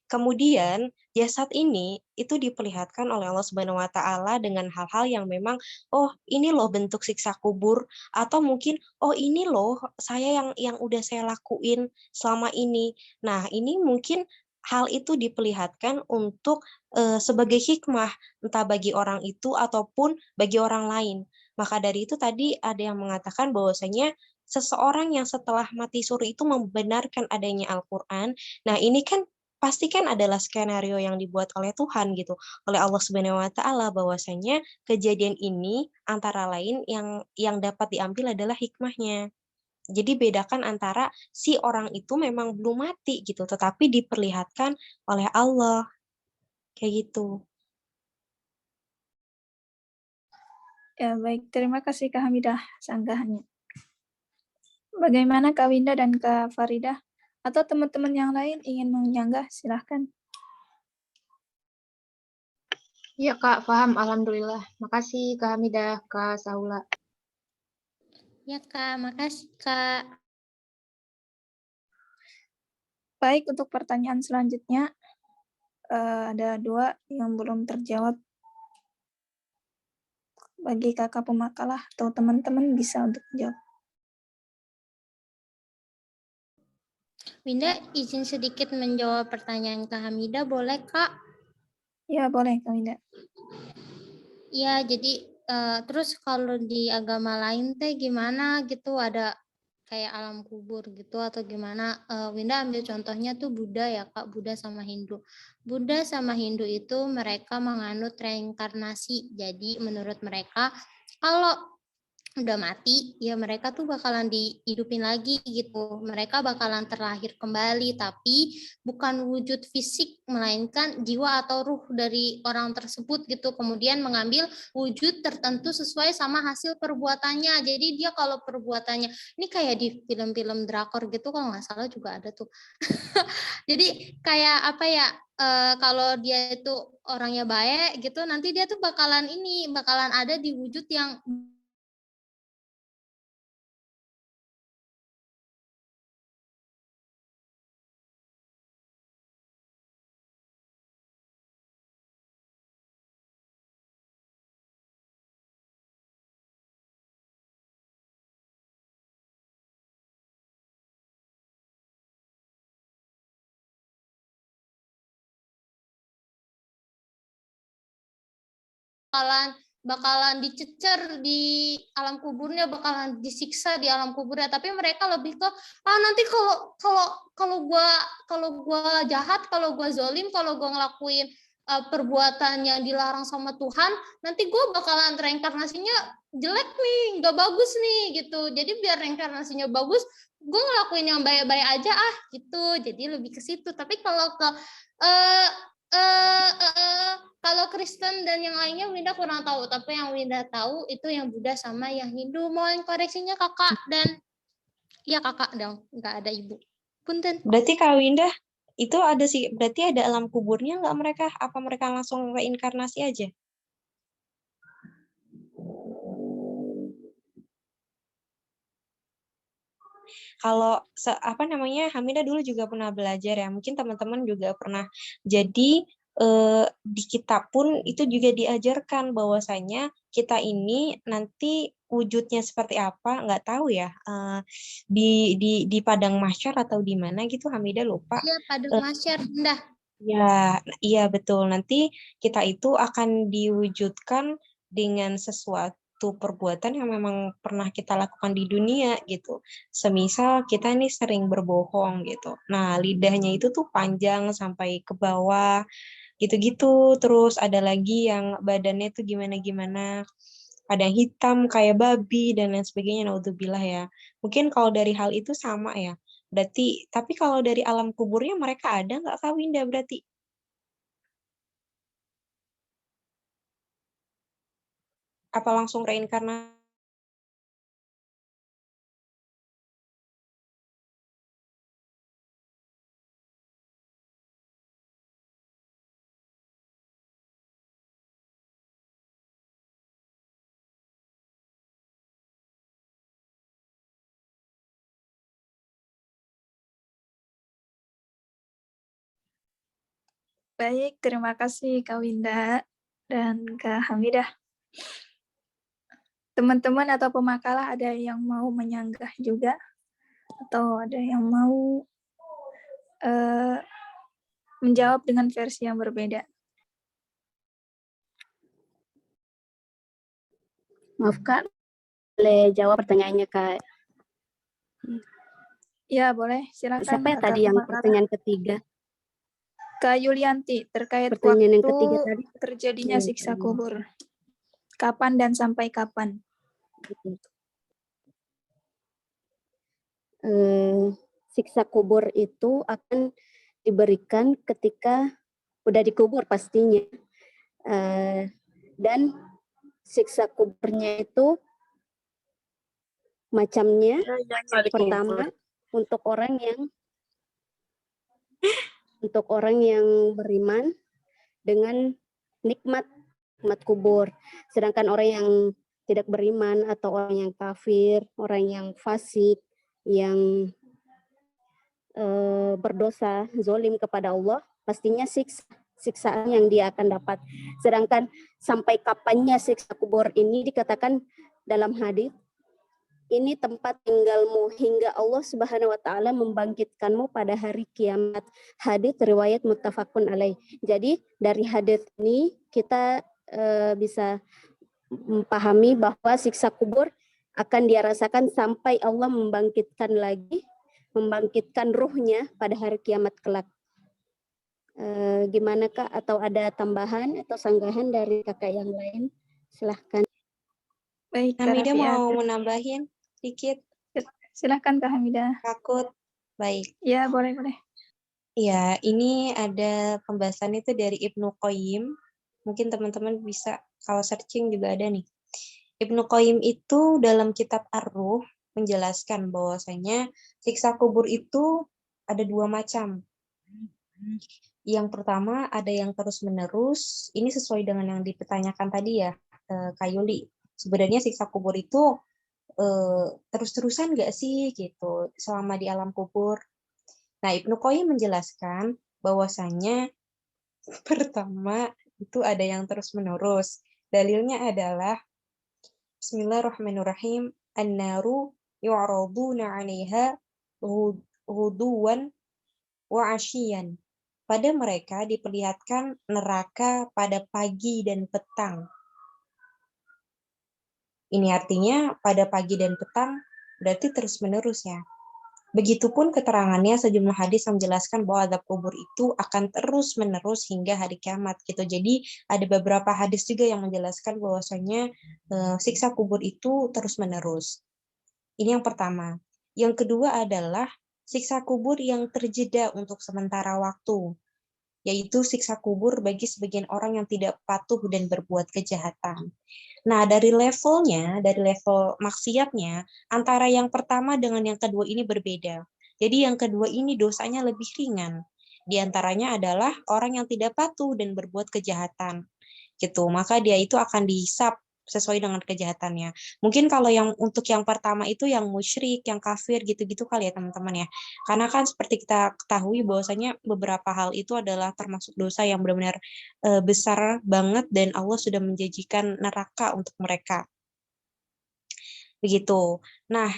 Speaker 6: Kemudian jasad ini itu diperlihatkan oleh Allah Subhanahu wa taala dengan hal-hal yang memang oh ini loh bentuk siksa kubur atau mungkin oh ini loh saya yang udah saya lakuin selama ini. Nah, ini mungkin hal itu diperlihatkan untuk sebagai hikmah entah bagi orang itu ataupun bagi orang lain. Maka dari itu tadi ada yang mengatakan bahwasanya seseorang yang setelah mati suri itu membenarkan adanya Al-Qur'an. Nah, ini kan pasti kan adalah skenario yang dibuat oleh Tuhan gitu, oleh Allah Subhanahu wa taala bahwasanya kejadian ini antara lain yang dapat diambil adalah hikmahnya. Jadi bedakan antara si orang itu memang belum mati gitu, tetapi diperlihatkan oleh Allah. Kayak gitu.
Speaker 3: Ya, baik. Terima kasih Kak Hamidah sanggahannya. Bagaimana Kak Winda dan Kak Farida? Atau teman-teman yang lain ingin menyanggah, silahkan.
Speaker 4: Iya Kak, paham. Alhamdulillah. Makasih Kak Hamidah, Kak Saula.
Speaker 5: Ya Kak, makasih Kak.
Speaker 3: Baik, untuk pertanyaan selanjutnya, ada 2 yang belum terjawab. Bagi kakak pemakalah atau teman-teman bisa untuk menjawab.
Speaker 5: Winda izin sedikit menjawab pertanyaan Kak Hamida, boleh Kak?
Speaker 3: Ya, boleh Kak Winda.
Speaker 5: Ya, jadi terus kalau di agama lain teh gimana gitu, ada kayak alam kubur gitu atau gimana? Winda ambil contohnya tuh Buddha ya Kak, Buddha sama Hindu. Buddha sama Hindu itu mereka menganut reinkarnasi. Jadi menurut mereka kalau udah mati, ya mereka tuh bakalan dihidupin lagi gitu. Mereka bakalan terlahir kembali, tapi bukan wujud fisik, melainkan jiwa atau ruh dari orang tersebut gitu. Kemudian mengambil wujud tertentu sesuai sama hasil perbuatannya. Jadi dia kalau perbuatannya, ini kayak di film-film drakor gitu, kalau nggak salah juga ada tuh. Jadi kayak apa ya, kalau dia itu orangnya baik gitu, nanti dia tuh bakalan ada di wujud yang bakalan dicecer di alam kuburnya, bakalan disiksa di alam kuburnya. Tapi mereka lebih ke nanti kalau gua jahat, kalau gua zolim, kalau gua ngelakuin perbuatan yang dilarang sama Tuhan, nanti gua bakalan reinkarnasinya jelek nih, nggak bagus nih gitu. Jadi biar reinkarnasinya bagus, gue ngelakuin yang baik-baik aja gitu. Jadi lebih ke situ. Tapi kalau ke kalau Kristen dan yang lainnya Winda kurang tahu, tapi yang Winda tahu itu yang Buddha sama yang Hindu. Mohon koreksinya kakak dan ya kakak dong, nggak ada ibu. Punten.
Speaker 6: Berarti Kak Winda itu ada sih, berarti ada alam kuburnya nggak mereka? Apa mereka langsung reinkarnasi aja? Kalau apa namanya, Hamidah dulu juga pernah belajar ya, mungkin teman-teman juga pernah. Jadi di kitab pun itu juga diajarkan bahwasanya kita ini nanti wujudnya seperti apa nggak tahu ya, di padang mahsyar atau di mana gitu, Hamidah lupa.
Speaker 5: Iya, padang mahsyar, Bunda.
Speaker 6: Ya, iya betul. Nanti kita itu akan diwujudkan dengan sesuatu perbuatan yang memang pernah kita lakukan di dunia gitu. Semisal kita nih sering berbohong gitu. Nah, lidahnya itu tuh panjang sampai ke bawah gitu-gitu. Terus ada lagi yang badannya tuh gimana-gimana. Ada yang hitam kayak babi dan lain sebagainya. Naudzubillah ya. Mungkin kalau dari hal itu sama ya. Berarti, tapi kalau dari alam kuburnya mereka ada nggak Kak Winda berarti? Apa langsung reinkarnasi?
Speaker 3: Baik, terima kasih Kak Winda dan Kak Hamidah. Teman-teman atau pemakalah ada yang mau menyanggah juga? Atau ada yang mau menjawab dengan versi yang berbeda?
Speaker 2: Maaf Kak, boleh jawab pertanyaannya Kak?
Speaker 3: Ya, boleh. Silakan.
Speaker 2: Siapa ya
Speaker 3: Kak
Speaker 2: tadi yang
Speaker 3: pemakalah.
Speaker 2: pertanyaan ketiga?
Speaker 3: Kak Yulianti, terkait
Speaker 2: Pertanyaan yang
Speaker 3: waktu
Speaker 2: ketiga tadi.
Speaker 3: terjadinya
Speaker 2: Iya,
Speaker 3: siksa
Speaker 2: iya.
Speaker 3: kubur. Kapan dan sampai kapan?
Speaker 2: Siksa kubur itu akan diberikan ketika udah dikubur pastinya. Dan siksa kuburnya itu macamnya pertama untuk orang yang beriman dengan nikmat kubur. Sedangkan orang yang tidak beriman atau orang yang kafir, orang yang fasik, yang berdosa, zolim kepada Allah, pastinya siksaan yang dia akan dapat. Sedangkan sampai kapannya siksa kubur ini dikatakan dalam hadis, ini tempat tinggalmu hingga Allah Subhanahu wa taala membangkitkanmu pada hari kiamat. Hadis riwayat muttafaqun alaih. Jadi dari hadis ini kita bisa memahami bahwa siksa kubur akan dia rasakan sampai Allah membangkitkan ruhnya pada hari kiamat kelak. Gimana Kak? Atau ada tambahan atau sanggahan dari kakak yang lain? Silahkan.
Speaker 3: Baik, Kak
Speaker 6: Hamidah
Speaker 3: Rafia.
Speaker 6: mau menambahin sedikit?
Speaker 3: Silahkan Kak Hamidah.
Speaker 6: Takut? Baik.
Speaker 3: Ya, boleh.
Speaker 6: Ya, ini ada pembahasan itu dari Ibnu Qayyim. Mungkin teman-teman bisa, kalau searching juga ada nih. Ibnu Qayyim itu dalam kitab Ar-Ruh menjelaskan bahwasanya siksa kubur itu ada dua macam. Yang pertama ada yang terus-menerus, ini sesuai dengan yang dipertanyakan tadi ya, Kak Yuli. Sebenarnya siksa kubur itu terus-terusan nggak sih gitu selama di alam kubur? Nah, Ibnu Qayyim menjelaskan bahwasanya pertama itu ada yang terus-menerus. Dalilnya adalah Bismillahirrahmanirrahim. An-naru yu'raduna 'alaiha ghuduwan wa 'ashiyan. Pada mereka diperlihatkan neraka pada pagi dan petang. Ini artinya pada pagi dan petang berarti terus-menerus ya. Begitupun keterangannya sejumlah hadis yang menjelaskan bahwa azab kubur itu akan terus-menerus hingga hari kiamat gitu. Jadi ada beberapa hadis juga yang menjelaskan bahwasanya siksa kubur itu terus-menerus. Ini yang pertama. Yang kedua adalah siksa kubur yang terjeda untuk sementara waktu, yaitu siksa kubur bagi sebagian orang yang tidak patuh dan berbuat kejahatan. Nah, dari level maksiatnya, antara yang pertama dengan yang kedua ini berbeda. Jadi yang kedua ini dosanya lebih ringan. Di antaranya adalah orang yang tidak patuh dan berbuat kejahatan. Gitu. Maka dia itu akan dihisap sesuai dengan kejahatannya. Mungkin kalau yang untuk yang pertama itu yang musyrik, yang kafir gitu-gitu kali ya teman-teman ya. Karena kan seperti kita ketahui bahwasanya beberapa hal itu adalah termasuk dosa yang benar-benar besar banget dan Allah sudah menjanjikan neraka untuk mereka. Begitu. Nah,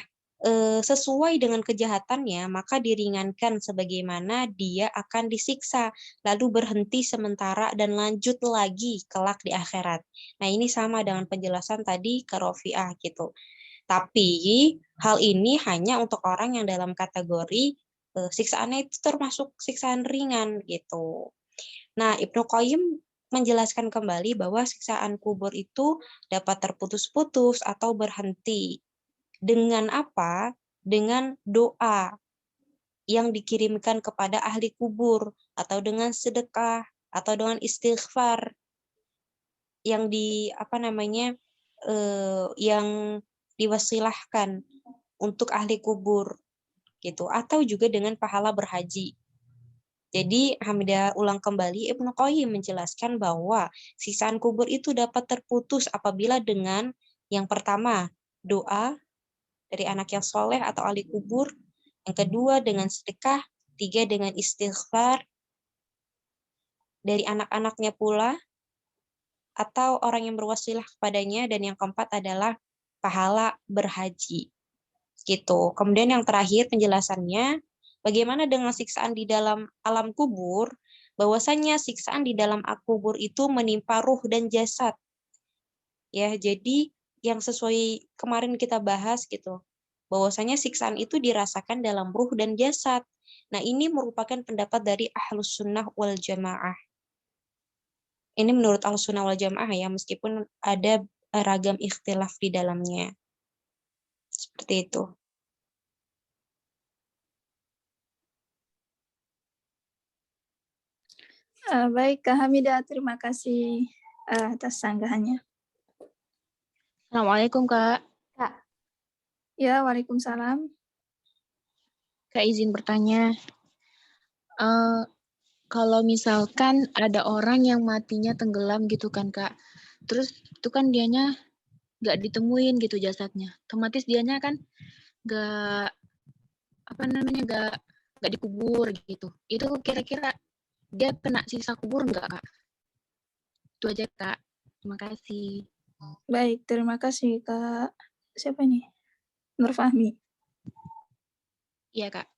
Speaker 6: sesuai dengan kejahatannya, maka diringankan sebagaimana dia akan disiksa, lalu berhenti sementara dan lanjut lagi kelak di akhirat. Nah, ini sama dengan penjelasan tadi ke Rofiah gitu. Tapi hal ini hanya untuk orang yang dalam kategori siksaannya itu termasuk siksaan ringan gitu. Nah, Ibnu Qayyim menjelaskan kembali bahwa siksaan kubur itu dapat terputus-putus atau berhenti. Dengan apa? Dengan doa yang dikirimkan kepada ahli kubur, atau dengan sedekah, atau dengan istighfar yang yang diwasilahkan untuk ahli kubur gitu, atau juga dengan pahala berhaji. Jadi Hamidah ulang kembali, Ibnu Qayyim menjelaskan bahwa siksaan kubur itu dapat terputus apabila dengan yang pertama doa dari anak yang soleh atau ahli kubur, yang kedua dengan sedekah, tiga dengan istighfar dari anak-anaknya pula, atau orang yang berwasilah kepadanya, dan yang keempat adalah pahala berhaji. Gitu. Kemudian yang terakhir penjelasannya, bagaimana dengan siksaan di dalam alam kubur, bahwasanya siksaan di dalam kubur itu menimpa ruh dan jasad. Ya, jadi yang sesuai kemarin kita bahas gitu, bahwasanya siksaan itu dirasakan dalam ruh dan jasad. Nah, ini merupakan pendapat dari Ahlus Sunnah wal Jamaah. Ini menurut Ahlus Sunnah wal Jamaah ya, meskipun ada ragam ikhtilaf di dalamnya. Seperti itu.
Speaker 3: Baik, Kak Hamidah, terima kasih atas sanggahannya.
Speaker 8: Assalamualaikum, Kak.
Speaker 3: Ya, waalaikumsalam.
Speaker 8: Kak izin bertanya. Kalau misalkan ada orang yang matinya tenggelam gitu kan, Kak. Terus itu kan dianya nggak ditemuin gitu jasadnya. Otomatis dianya kan nggak nggak dikubur gitu. Itu kira-kira dia kena siksa kubur nggak, Kak? Itu aja, Kak. Terima kasih.
Speaker 3: Baik, terima kasih, Kak. Siapa ini? Nur Fahmi.
Speaker 8: Iya, Kak.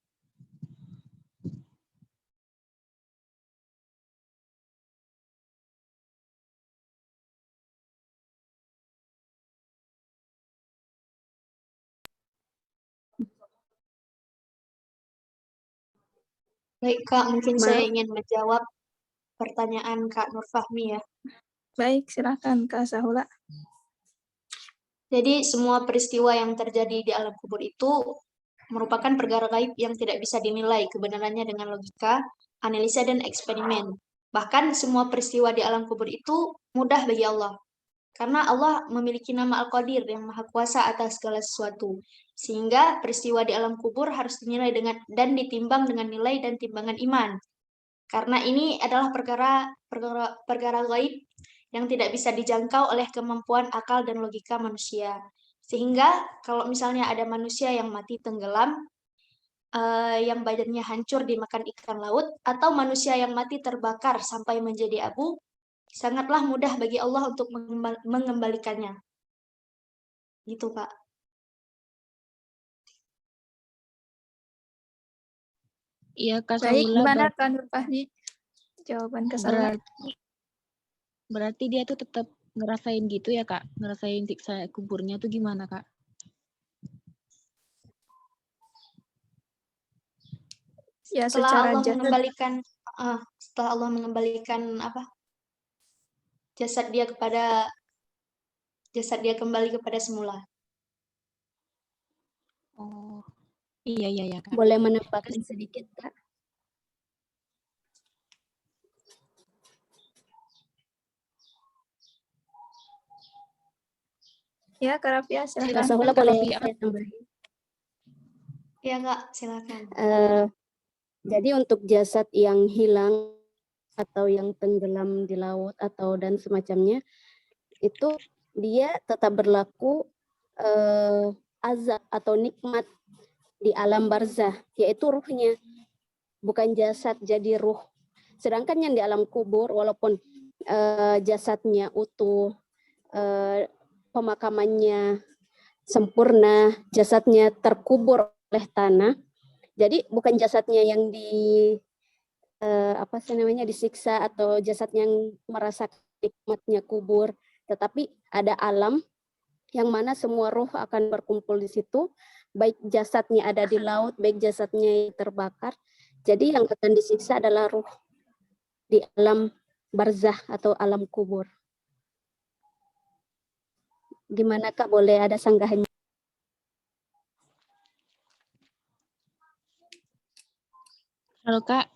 Speaker 1: Baik, Kak, mungkin saya
Speaker 3: Maaf.
Speaker 1: ingin menjawab pertanyaan Kak Nur Fahmi ya.
Speaker 3: Baik, silakan Kak Sahula.
Speaker 1: Jadi semua peristiwa yang terjadi di alam kubur itu merupakan perkara gaib yang tidak bisa dinilai kebenarannya dengan logika, analisa, dan eksperimen. Bahkan semua peristiwa di alam kubur itu mudah bagi Allah. Karena Allah memiliki nama Al-Qadir yang maha kuasa atas segala sesuatu. Sehingga peristiwa di alam kubur harus dinilai dan ditimbang dengan nilai dan timbangan iman. karena ini adalah perkara gaib yang tidak bisa dijangkau oleh kemampuan akal dan logika manusia. Sehingga kalau misalnya ada manusia yang mati tenggelam, yang badannya hancur dimakan ikan laut, atau manusia yang mati terbakar sampai menjadi abu, sangatlah mudah bagi Allah untuk mengembalikannya. Gitu, Kak.
Speaker 8: Iya, Kak
Speaker 3: Baik,
Speaker 8: Saula,
Speaker 3: gimana Kak Nur Fahmi? Jawaban Kak Saula.
Speaker 8: berarti dia tuh tetap ngerasain gitu ya, Kak? Ngerasain siksa kuburnya tuh gimana, Kak?
Speaker 3: Ya,
Speaker 1: Setelah
Speaker 3: secara
Speaker 1: Allah
Speaker 3: jasad.
Speaker 1: mengembalikan setelah Allah mengembalikan jasad dia kembali kepada semula.
Speaker 8: Oh, iya, Kak.
Speaker 2: Boleh menambahkan sedikit, Kak?
Speaker 3: Ya, Kak Rafia,
Speaker 2: Kak
Speaker 3: silahkan.
Speaker 2: Saula boleh saya tambahin?
Speaker 1: Iya, Kak, silakan.
Speaker 2: Jadi untuk jasad yang hilang atau yang tenggelam di laut atau dan semacamnya, itu dia tetap berlaku azab atau nikmat di alam barzah, yaitu ruhnya, bukan jasad, jadi ruh. Sedangkan yang di alam kubur, walaupun jasadnya utuh, pemakamannya sempurna, jasadnya terkubur oleh tanah, jadi bukan jasadnya yang disiksa atau jasad yang merasakan nikmatnya kubur, tetapi ada alam yang mana semua ruh akan berkumpul di situ, baik jasadnya ada di laut, baik jasadnya terbakar. Jadi yang akan disiksa adalah ruh di alam barzah atau alam kubur. Gimana Kak, boleh ada sanggahannya?
Speaker 8: Halo, Kak.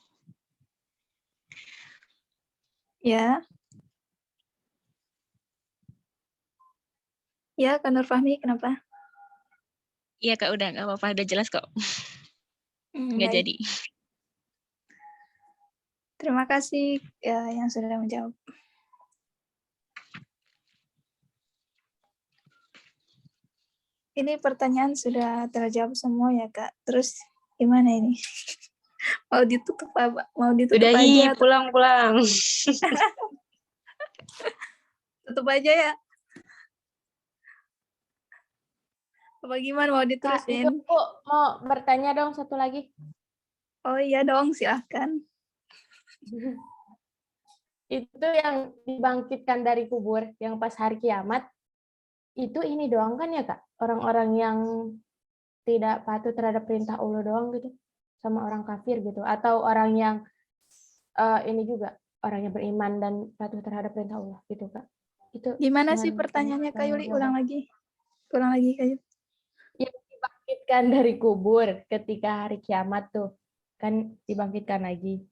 Speaker 3: Ya. Ya, Kak Nur Fahmi, kenapa?
Speaker 8: Iya, Kak, udah nggak apa-apa, udah jelas kok. Nggak
Speaker 3: Baik.
Speaker 8: jadi.
Speaker 3: Terima kasih ya, yang sudah menjawab. Ini pertanyaan sudah terjawab semua ya, Kak. Terus gimana ini? Mau ditutup apa? Mau ditutup
Speaker 6: Udahi,
Speaker 3: aja?
Speaker 6: pulang.
Speaker 3: Tutup aja ya. Apa gimana, mau
Speaker 7: Kak,
Speaker 3: diterusin?
Speaker 7: aku mau bertanya dong satu lagi.
Speaker 3: Oh iya dong, silahkan.
Speaker 7: Itu yang dibangkitkan dari kubur, yang pas hari kiamat, itu ini doang kan ya, Kak? Orang-orang yang tidak patuh terhadap perintah Allah doang gitu? Sama orang kafir gitu? Atau orang yang ini juga, orang yang beriman dan patuh terhadap perintah Allah gitu, Kak? Itu
Speaker 3: Gimana sih pertanyaannya, Kak Yuli? Ulang lagi, Kak Yuli.
Speaker 7: Yang dibangkitkan dari kubur ketika hari kiamat tuh, kan dibangkitkan lagi.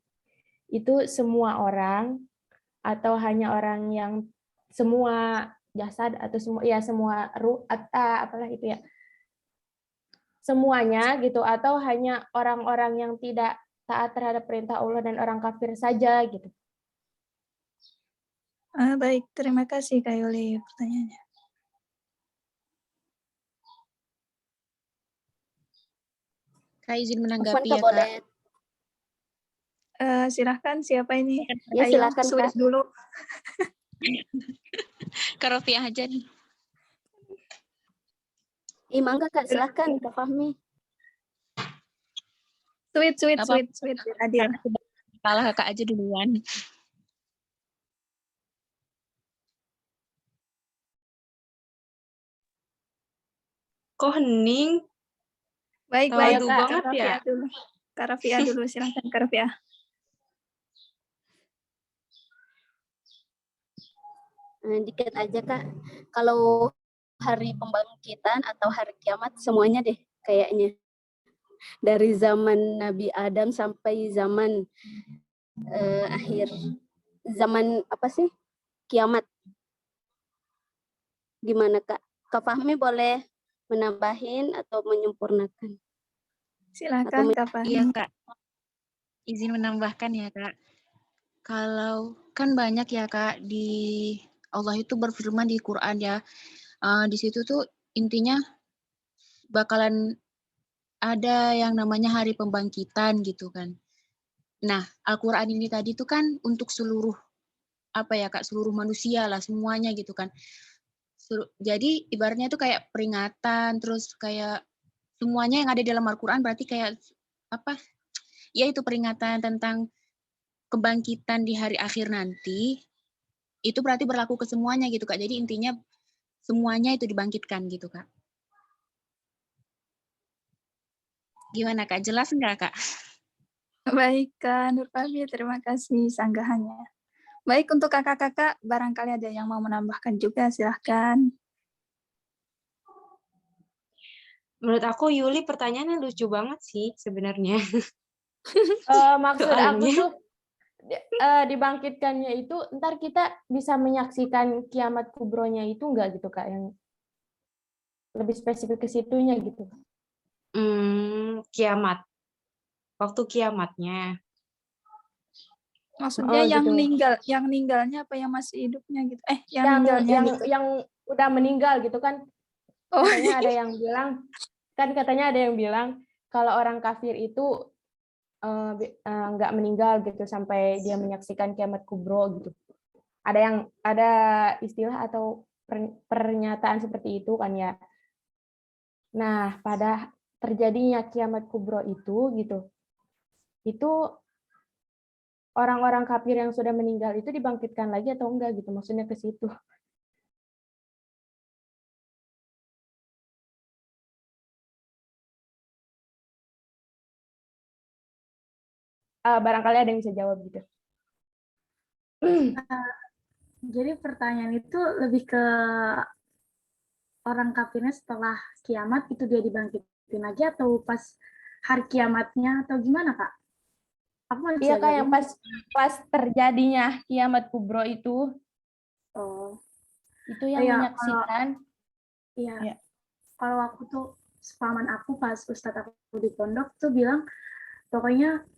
Speaker 7: Itu semua orang atau hanya orang yang semua jasad atau semua ruh apalah itu ya, semuanya gitu, atau hanya orang-orang yang tidak taat terhadap perintah Allah dan orang kafir saja gitu?
Speaker 3: Baik, terima kasih Kak Yuli pertanyaannya.
Speaker 8: Kak izin
Speaker 2: Afwan,
Speaker 8: menanggapi
Speaker 2: Kak,
Speaker 8: ya,
Speaker 2: boleh.
Speaker 8: Kak.
Speaker 3: Silahkan, siapa ini?
Speaker 2: Ya,
Speaker 3: Ayo,
Speaker 2: silakan,
Speaker 3: Sulis
Speaker 2: Kak.
Speaker 3: dulu.
Speaker 8: Kak Rofiah aja nih.
Speaker 2: Mangga Kak, silakan Kak Fahmi.
Speaker 3: Sweet,
Speaker 8: Apa-
Speaker 3: adil.
Speaker 8: Karena sudah kalah, Kakak aja duluan.
Speaker 6: Kok hening?
Speaker 3: Baik,
Speaker 6: Tawadu
Speaker 3: Kak
Speaker 6: banget
Speaker 3: Rafia
Speaker 6: ya?
Speaker 3: dulu. Kak Rafia dulu, silahkan Kak Rafia.
Speaker 2: Dikit aja Kak, kalau hari pembangkitan atau hari kiamat semuanya deh kayaknya. Dari zaman Nabi Adam sampai zaman akhir zaman kiamat. Gimana Kak? Kak Fahmi boleh menambahin atau menyempurnakan?
Speaker 3: Silakan Kak Fahmi.
Speaker 8: Iya, Kak. Izin menambahkan ya, Kak. Kalau kan banyak ya Kak di Allah itu berfirman di Quran ya. Di situ tuh intinya bakalan ada yang namanya hari pembangkitan gitu kan. Nah, Al-Quran ini tadi tuh kan untuk seluruh apa ya Kak, seluruh manusia lah semuanya gitu kan. Jadi ibaratnya itu kayak peringatan, terus kayak semuanya yang ada di dalam Al-Quran berarti kayak apa? Ya itu peringatan tentang kebangkitan di hari akhir nanti. Itu berarti berlaku ke semuanya gitu Kak. Jadi intinya semuanya itu dibangkitkan gitu Kak. Gimana Kak? Jelas nggak Kak?
Speaker 3: Baik, Kak Nur Fahmi, terima kasih sanggahannya. Baik, untuk kakak-kakak, barangkali ada yang mau menambahkan juga, silahkan.
Speaker 6: Menurut aku Yuli pertanyaannya lucu banget sih sebenarnya.
Speaker 7: Maksud aku
Speaker 6: Soalnya
Speaker 7: tuh dibangkitkannya itu ntar kita bisa menyaksikan kiamat kubronya itu enggak gitu Kak, yang lebih spesifik ke situnya gitu.
Speaker 6: kiamat. Waktu kiamatnya.
Speaker 3: Maksudnya
Speaker 7: gitu.
Speaker 3: yang ninggalnya apa yang masih hidupnya gitu? Yang ninggalnya gitu.
Speaker 7: Yang udah meninggal gitu kan.
Speaker 3: Oh,
Speaker 7: Katanya ada yang bilang kalau orang kafir itu nggak meninggal gitu sampai dia menyaksikan kiamat kubro gitu. Ada istilah atau pernyataan seperti itu kan ya. Nah, pada terjadinya kiamat kubro itu gitu. Itu orang-orang kafir yang sudah meninggal itu dibangkitkan lagi atau enggak gitu. Maksudnya ke situ. Barangkali ada yang bisa jawab gitu.
Speaker 9: Jadi pertanyaan itu lebih ke orang kafirnya setelah kiamat itu dia dibangkitin lagi atau pas hari kiamatnya atau gimana Kak? Aku masih
Speaker 7: Iya Kak,
Speaker 9: agak
Speaker 7: yang
Speaker 9: bingung.
Speaker 7: pas terjadinya kiamat kubro itu
Speaker 9: Oh,
Speaker 7: yang
Speaker 9: iya,
Speaker 7: menyaksikan.
Speaker 9: iya.
Speaker 7: Ya.
Speaker 9: Kalau aku tuh sepaman aku pas Ustadz aku di pondok tuh bilang pokoknya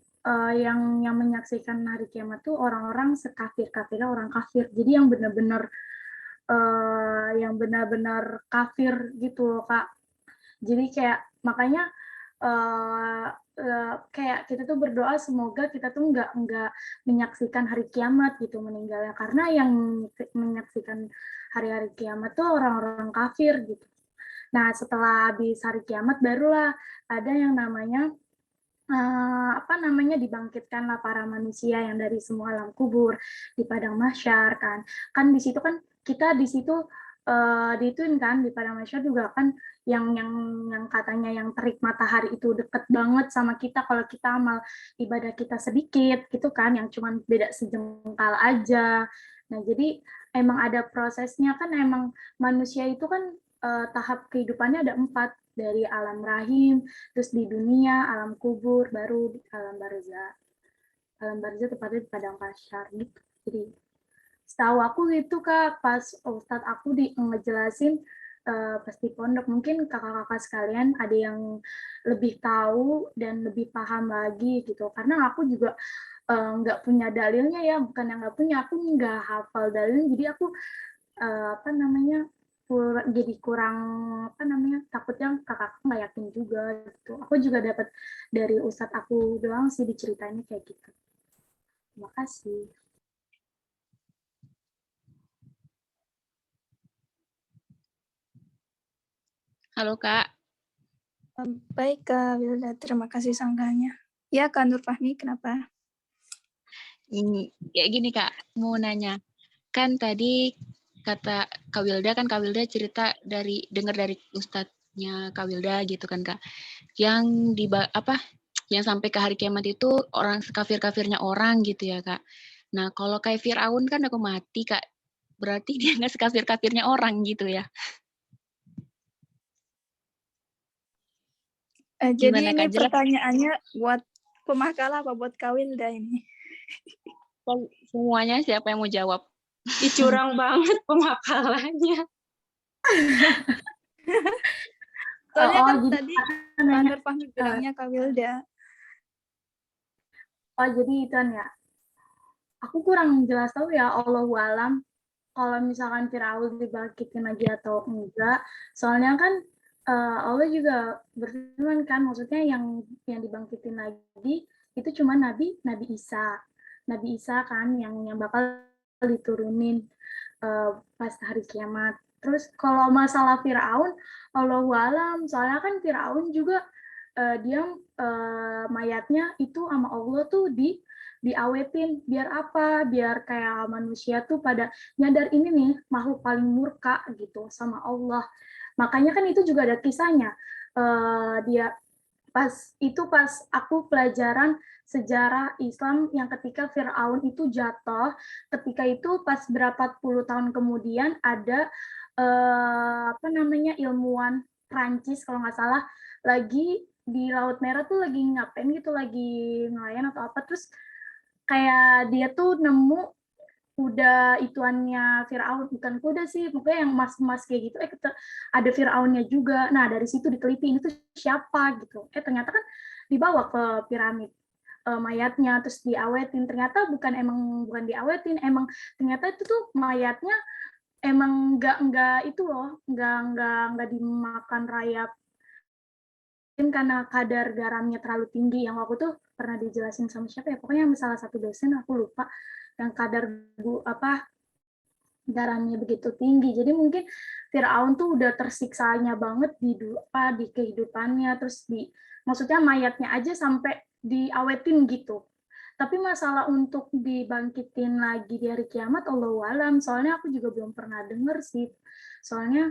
Speaker 9: yang menyaksikan hari kiamat tuh orang-orang sekafir-kafirnya orang kafir. Jadi yang benar-benar kafir gitu loh Kak. Jadi kayak makanya kayak kita tuh berdoa semoga kita tuh nggak menyaksikan hari kiamat gitu meninggalnya, karena yang menyaksikan hari-hari kiamat tuh orang-orang kafir gitu. Nah setelah habis hari kiamat barulah ada yang namanya dibangkitkanlah para manusia yang dari semua alam kubur di padang mahsyar kan di situ kan kita di situ diituin kan di padang mahsyar juga kan yang katanya yang terik matahari itu deket banget sama kita kalau kita amal ibadah kita sedikit gitu kan yang cuman beda sejengkal aja. Nah jadi emang ada prosesnya kan, emang manusia itu kan tahap kehidupannya ada 4, dari alam rahim, terus di dunia, alam kubur, baru alam barzah. Alam barzah tepatnya di padang mahsyar gitu. Jadi setahu aku gitu Kak, pas Ustadz aku ngejelasin pas di pondok, mungkin kakak-kakak sekalian ada yang lebih tahu dan lebih paham lagi gitu. Karena aku juga nggak punya dalilnya ya, bukan yang nggak punya, aku nggak hafal dalilnya, jadi aku jadi kurang takutnya kakak nggak yakin juga gitu. Aku juga dapat dari ustadz aku doang sih diceritainnya kayak gitu. Terima kasih.
Speaker 8: Halo Kak.
Speaker 3: Baik, Kak Wilda, terima kasih sanggahannya. Ya, Kak Nur Fahmi, kenapa?
Speaker 8: Ya gini Kak, mau nanya. Kan tadi kata Kak Wilda cerita dengar dari ustadznya Kak Wilda gitu kan Kak. Yang yang sampai ke hari kiamat itu orang kafir-kafirnya orang gitu ya Kak. Nah, kalau kayak Firaun kan aku mati Kak. Berarti dia nggak sekafir-kafirnya orang gitu ya.
Speaker 3: Jadi
Speaker 8: Gimana,
Speaker 3: ini
Speaker 8: Kak? Jelas?
Speaker 3: pertanyaannya buat pemakalah apa buat Kak Wilda ini?
Speaker 8: Semuanya siapa yang mau jawab?
Speaker 6: curang banget pemakalannya.
Speaker 3: Soalnya kan
Speaker 9: jadi
Speaker 3: tadi Kak Nur Fahmi bilangnya Kak Wilda.
Speaker 9: jadi itu kan ya. aku kurang jelas tahu ya, Allahu alam kalau misalkan Firaun dibangkitin lagi atau enggak. Soalnya kan Allah juga berfirman kan, maksudnya yang dibangkitin lagi itu cuma Nabi Isa. Nabi Isa kan yang bakal diturunin pas hari kiamat. Terus kalau masalah Firaun, Allahu alam, soalnya kan Firaun juga dia mayatnya itu sama Allah tuh diawetin, biar apa? Biar kayak manusia tuh pada nyadar ini nih makhluk paling murka gitu sama Allah. Makanya kan itu juga ada kisahnya. Dia pas aku pelajaran sejarah Islam yang ketika Firaun itu jatuh, ketika itu pas berapa puluh tahun kemudian ada ilmuwan Prancis kalau nggak salah lagi di Laut Merah tuh lagi ngapain gitu, lagi nelayan atau apa, terus kayak dia tuh nemu kuda ituannya Firaun, bukan kuda sih, pokoknya yang emas-emas kayak gitu, ada Firaunnya juga. Nah dari situ diteliti ini tuh siapa gitu, ternyata kan dibawa ke piramid mayatnya, terus diawetin, ternyata bukan diawetin, emang ternyata itu tuh mayatnya emang nggak itu loh, nggak dimakan rayap karena kadar garamnya terlalu tinggi. Yang waktu tuh pernah dijelasin sama siapa ya, pokoknya salah satu dosen, aku lupa, yang kadar garamnya begitu tinggi. Jadi mungkin Firaun tuh udah tersiksanya banget di kehidupannya, terus maksudnya mayatnya aja sampai diawetin gitu. Tapi masalah untuk dibangkitin lagi di hari kiamat, Allahu alam, soalnya aku juga belum pernah denger sih. Soalnya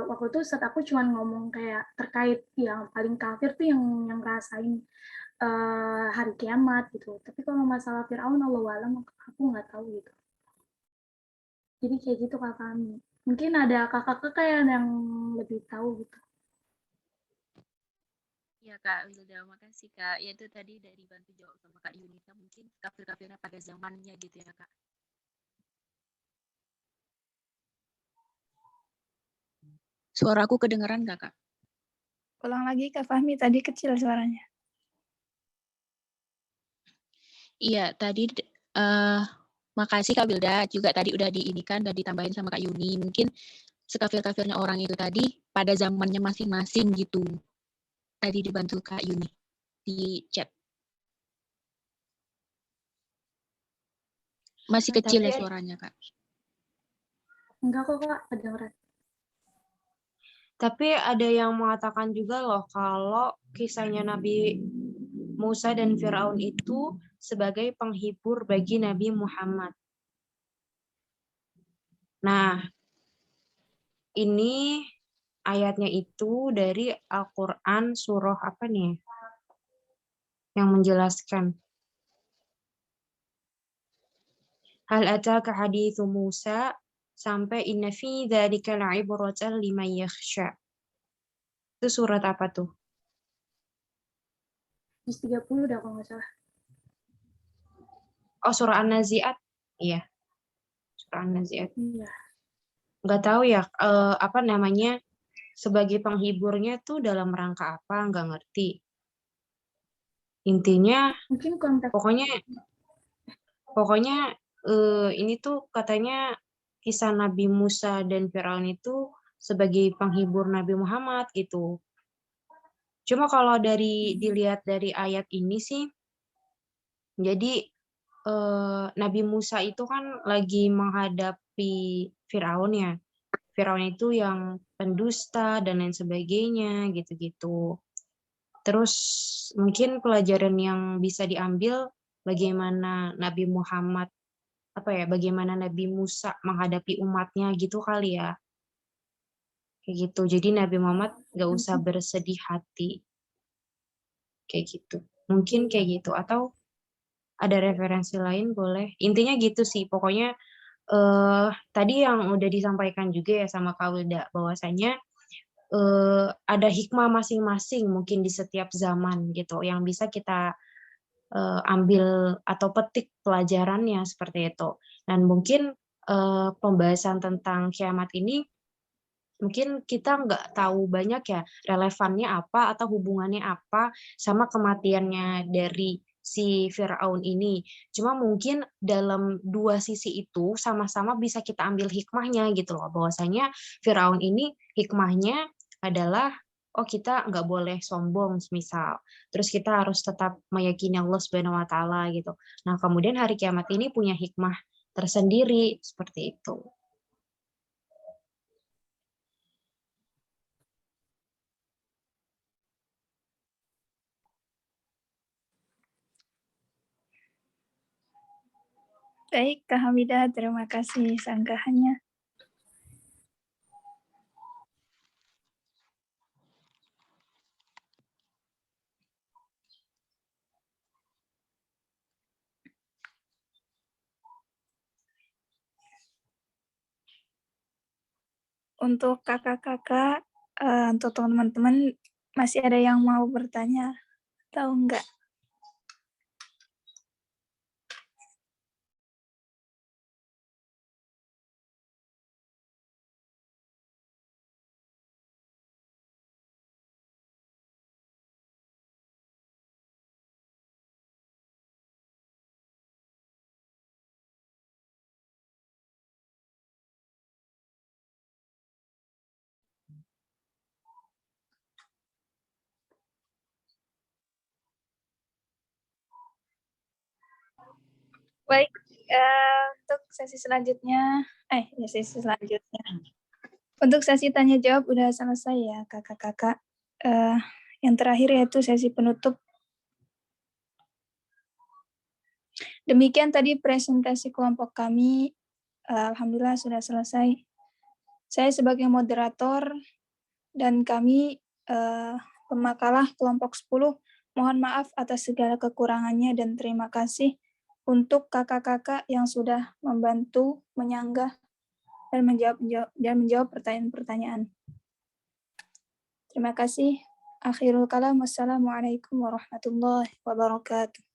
Speaker 9: waktu itu saat aku cuma ngomong kayak terkait yang paling kafir tuh yang ngerasain hari kiamat gitu. Tapi kalau masalah Firaun, Allahu alam, aku nggak tahu gitu. Jadi kayak gitu Kak kami. Mungkin ada kakak-kakak yang lebih tahu gitu.
Speaker 8: Ya Kak Wilda, makasih Kak. Ya itu tadi dari bantu jawab sama Kak Yunita, mungkin kafir-kafirnya pada zamannya gitu ya Kak. Suaraku kedengeran nggak Kak?
Speaker 3: Ulang lagi Kak Fahmi, tadi kecil suaranya.
Speaker 8: Iya, tadi makasih Kak Wilda, juga tadi udah diinikan, udah ditambahin sama Kak Yuni. Mungkin sekafir-kafirnya orang itu tadi pada zamannya masing-masing gitu. Tadi dibantu Kak Yuni di chat. Masih kecil ya suaranya Kak?
Speaker 9: Enggak kok Kak, kedengeran.
Speaker 6: Tapi ada yang mengatakan juga loh kalau kisahnya Nabi Musa dan Firaun itu sebagai penghibur bagi Nabi Muhammad. Nah, ini ayatnya itu dari Al-Quran surah apa nih yang menjelaskan. Hal ataka hadithu Musa sampai inna fi dzalika la'ibratan liman yakhsha. Itu surat apa tuh?
Speaker 9: 30 udah kalau nggak salah.
Speaker 6: Oh, surah An-Nazi'at. Iya. Surah An-Nazi'at.
Speaker 9: Iya.
Speaker 6: Nggak tahu ya apa namanya, sebagai penghiburnya tuh dalam rangka apa, nggak ngerti. Intinya
Speaker 9: mungkin konteks
Speaker 6: pokoknya ini tuh katanya kisah Nabi Musa dan Firaun itu sebagai penghibur Nabi Muhammad gitu. Cuma kalau dilihat dari ayat ini sih, jadi Nabi Musa itu kan lagi menghadapi Firaun ya. Firaun itu yang pendusta dan lain sebagainya gitu-gitu. Terus mungkin pelajaran yang bisa diambil bagaimana Nabi Muhammad bagaimana Nabi Musa menghadapi umatnya gitu kali ya. Kayak gitu. Jadi Nabi Muhammad gak usah bersedih hati. Kayak gitu. Mungkin kayak gitu. Atau ada referensi lain boleh. Intinya gitu sih. Pokoknya tadi yang udah disampaikan juga ya sama Kak Wilda, bahwasanya ada hikmah masing-masing mungkin di setiap zaman gitu yang bisa kita ambil atau petik pelajarannya seperti itu. Dan mungkin pembahasan tentang kiamat ini mungkin kita nggak tahu banyak ya relevannya apa atau hubungannya apa sama kematiannya dari si Firaun ini. Cuma mungkin dalam dua sisi itu sama-sama bisa kita ambil hikmahnya gitu loh, bahwasanya Firaun ini hikmahnya adalah oh kita nggak boleh sombong misal, terus kita harus tetap meyakini Allah Subhanahu Wa Taala gitu. Nah kemudian hari kiamat ini punya hikmah tersendiri seperti itu.
Speaker 3: Baik, Kak Hamidah, terima kasih sanggahannya. Untuk kakak-kakak, untuk teman-teman, masih ada yang mau bertanya atau enggak? Baik, untuk sesi selanjutnya, Untuk sesi tanya jawab udah selesai ya kakak-kakak. Yang terakhir yaitu sesi penutup. Demikian tadi presentasi kelompok kami. Alhamdulillah sudah selesai. Saya sebagai moderator dan kami pemakalah kelompok 10, mohon maaf atas segala kekurangannya dan terima kasih untuk kakak-kakak yang sudah membantu menyanggah dan menjawab pertanyaan-pertanyaan. Terima kasih. Akhirul kalam. Wassalamualaikum warahmatullahi wabarakatuh.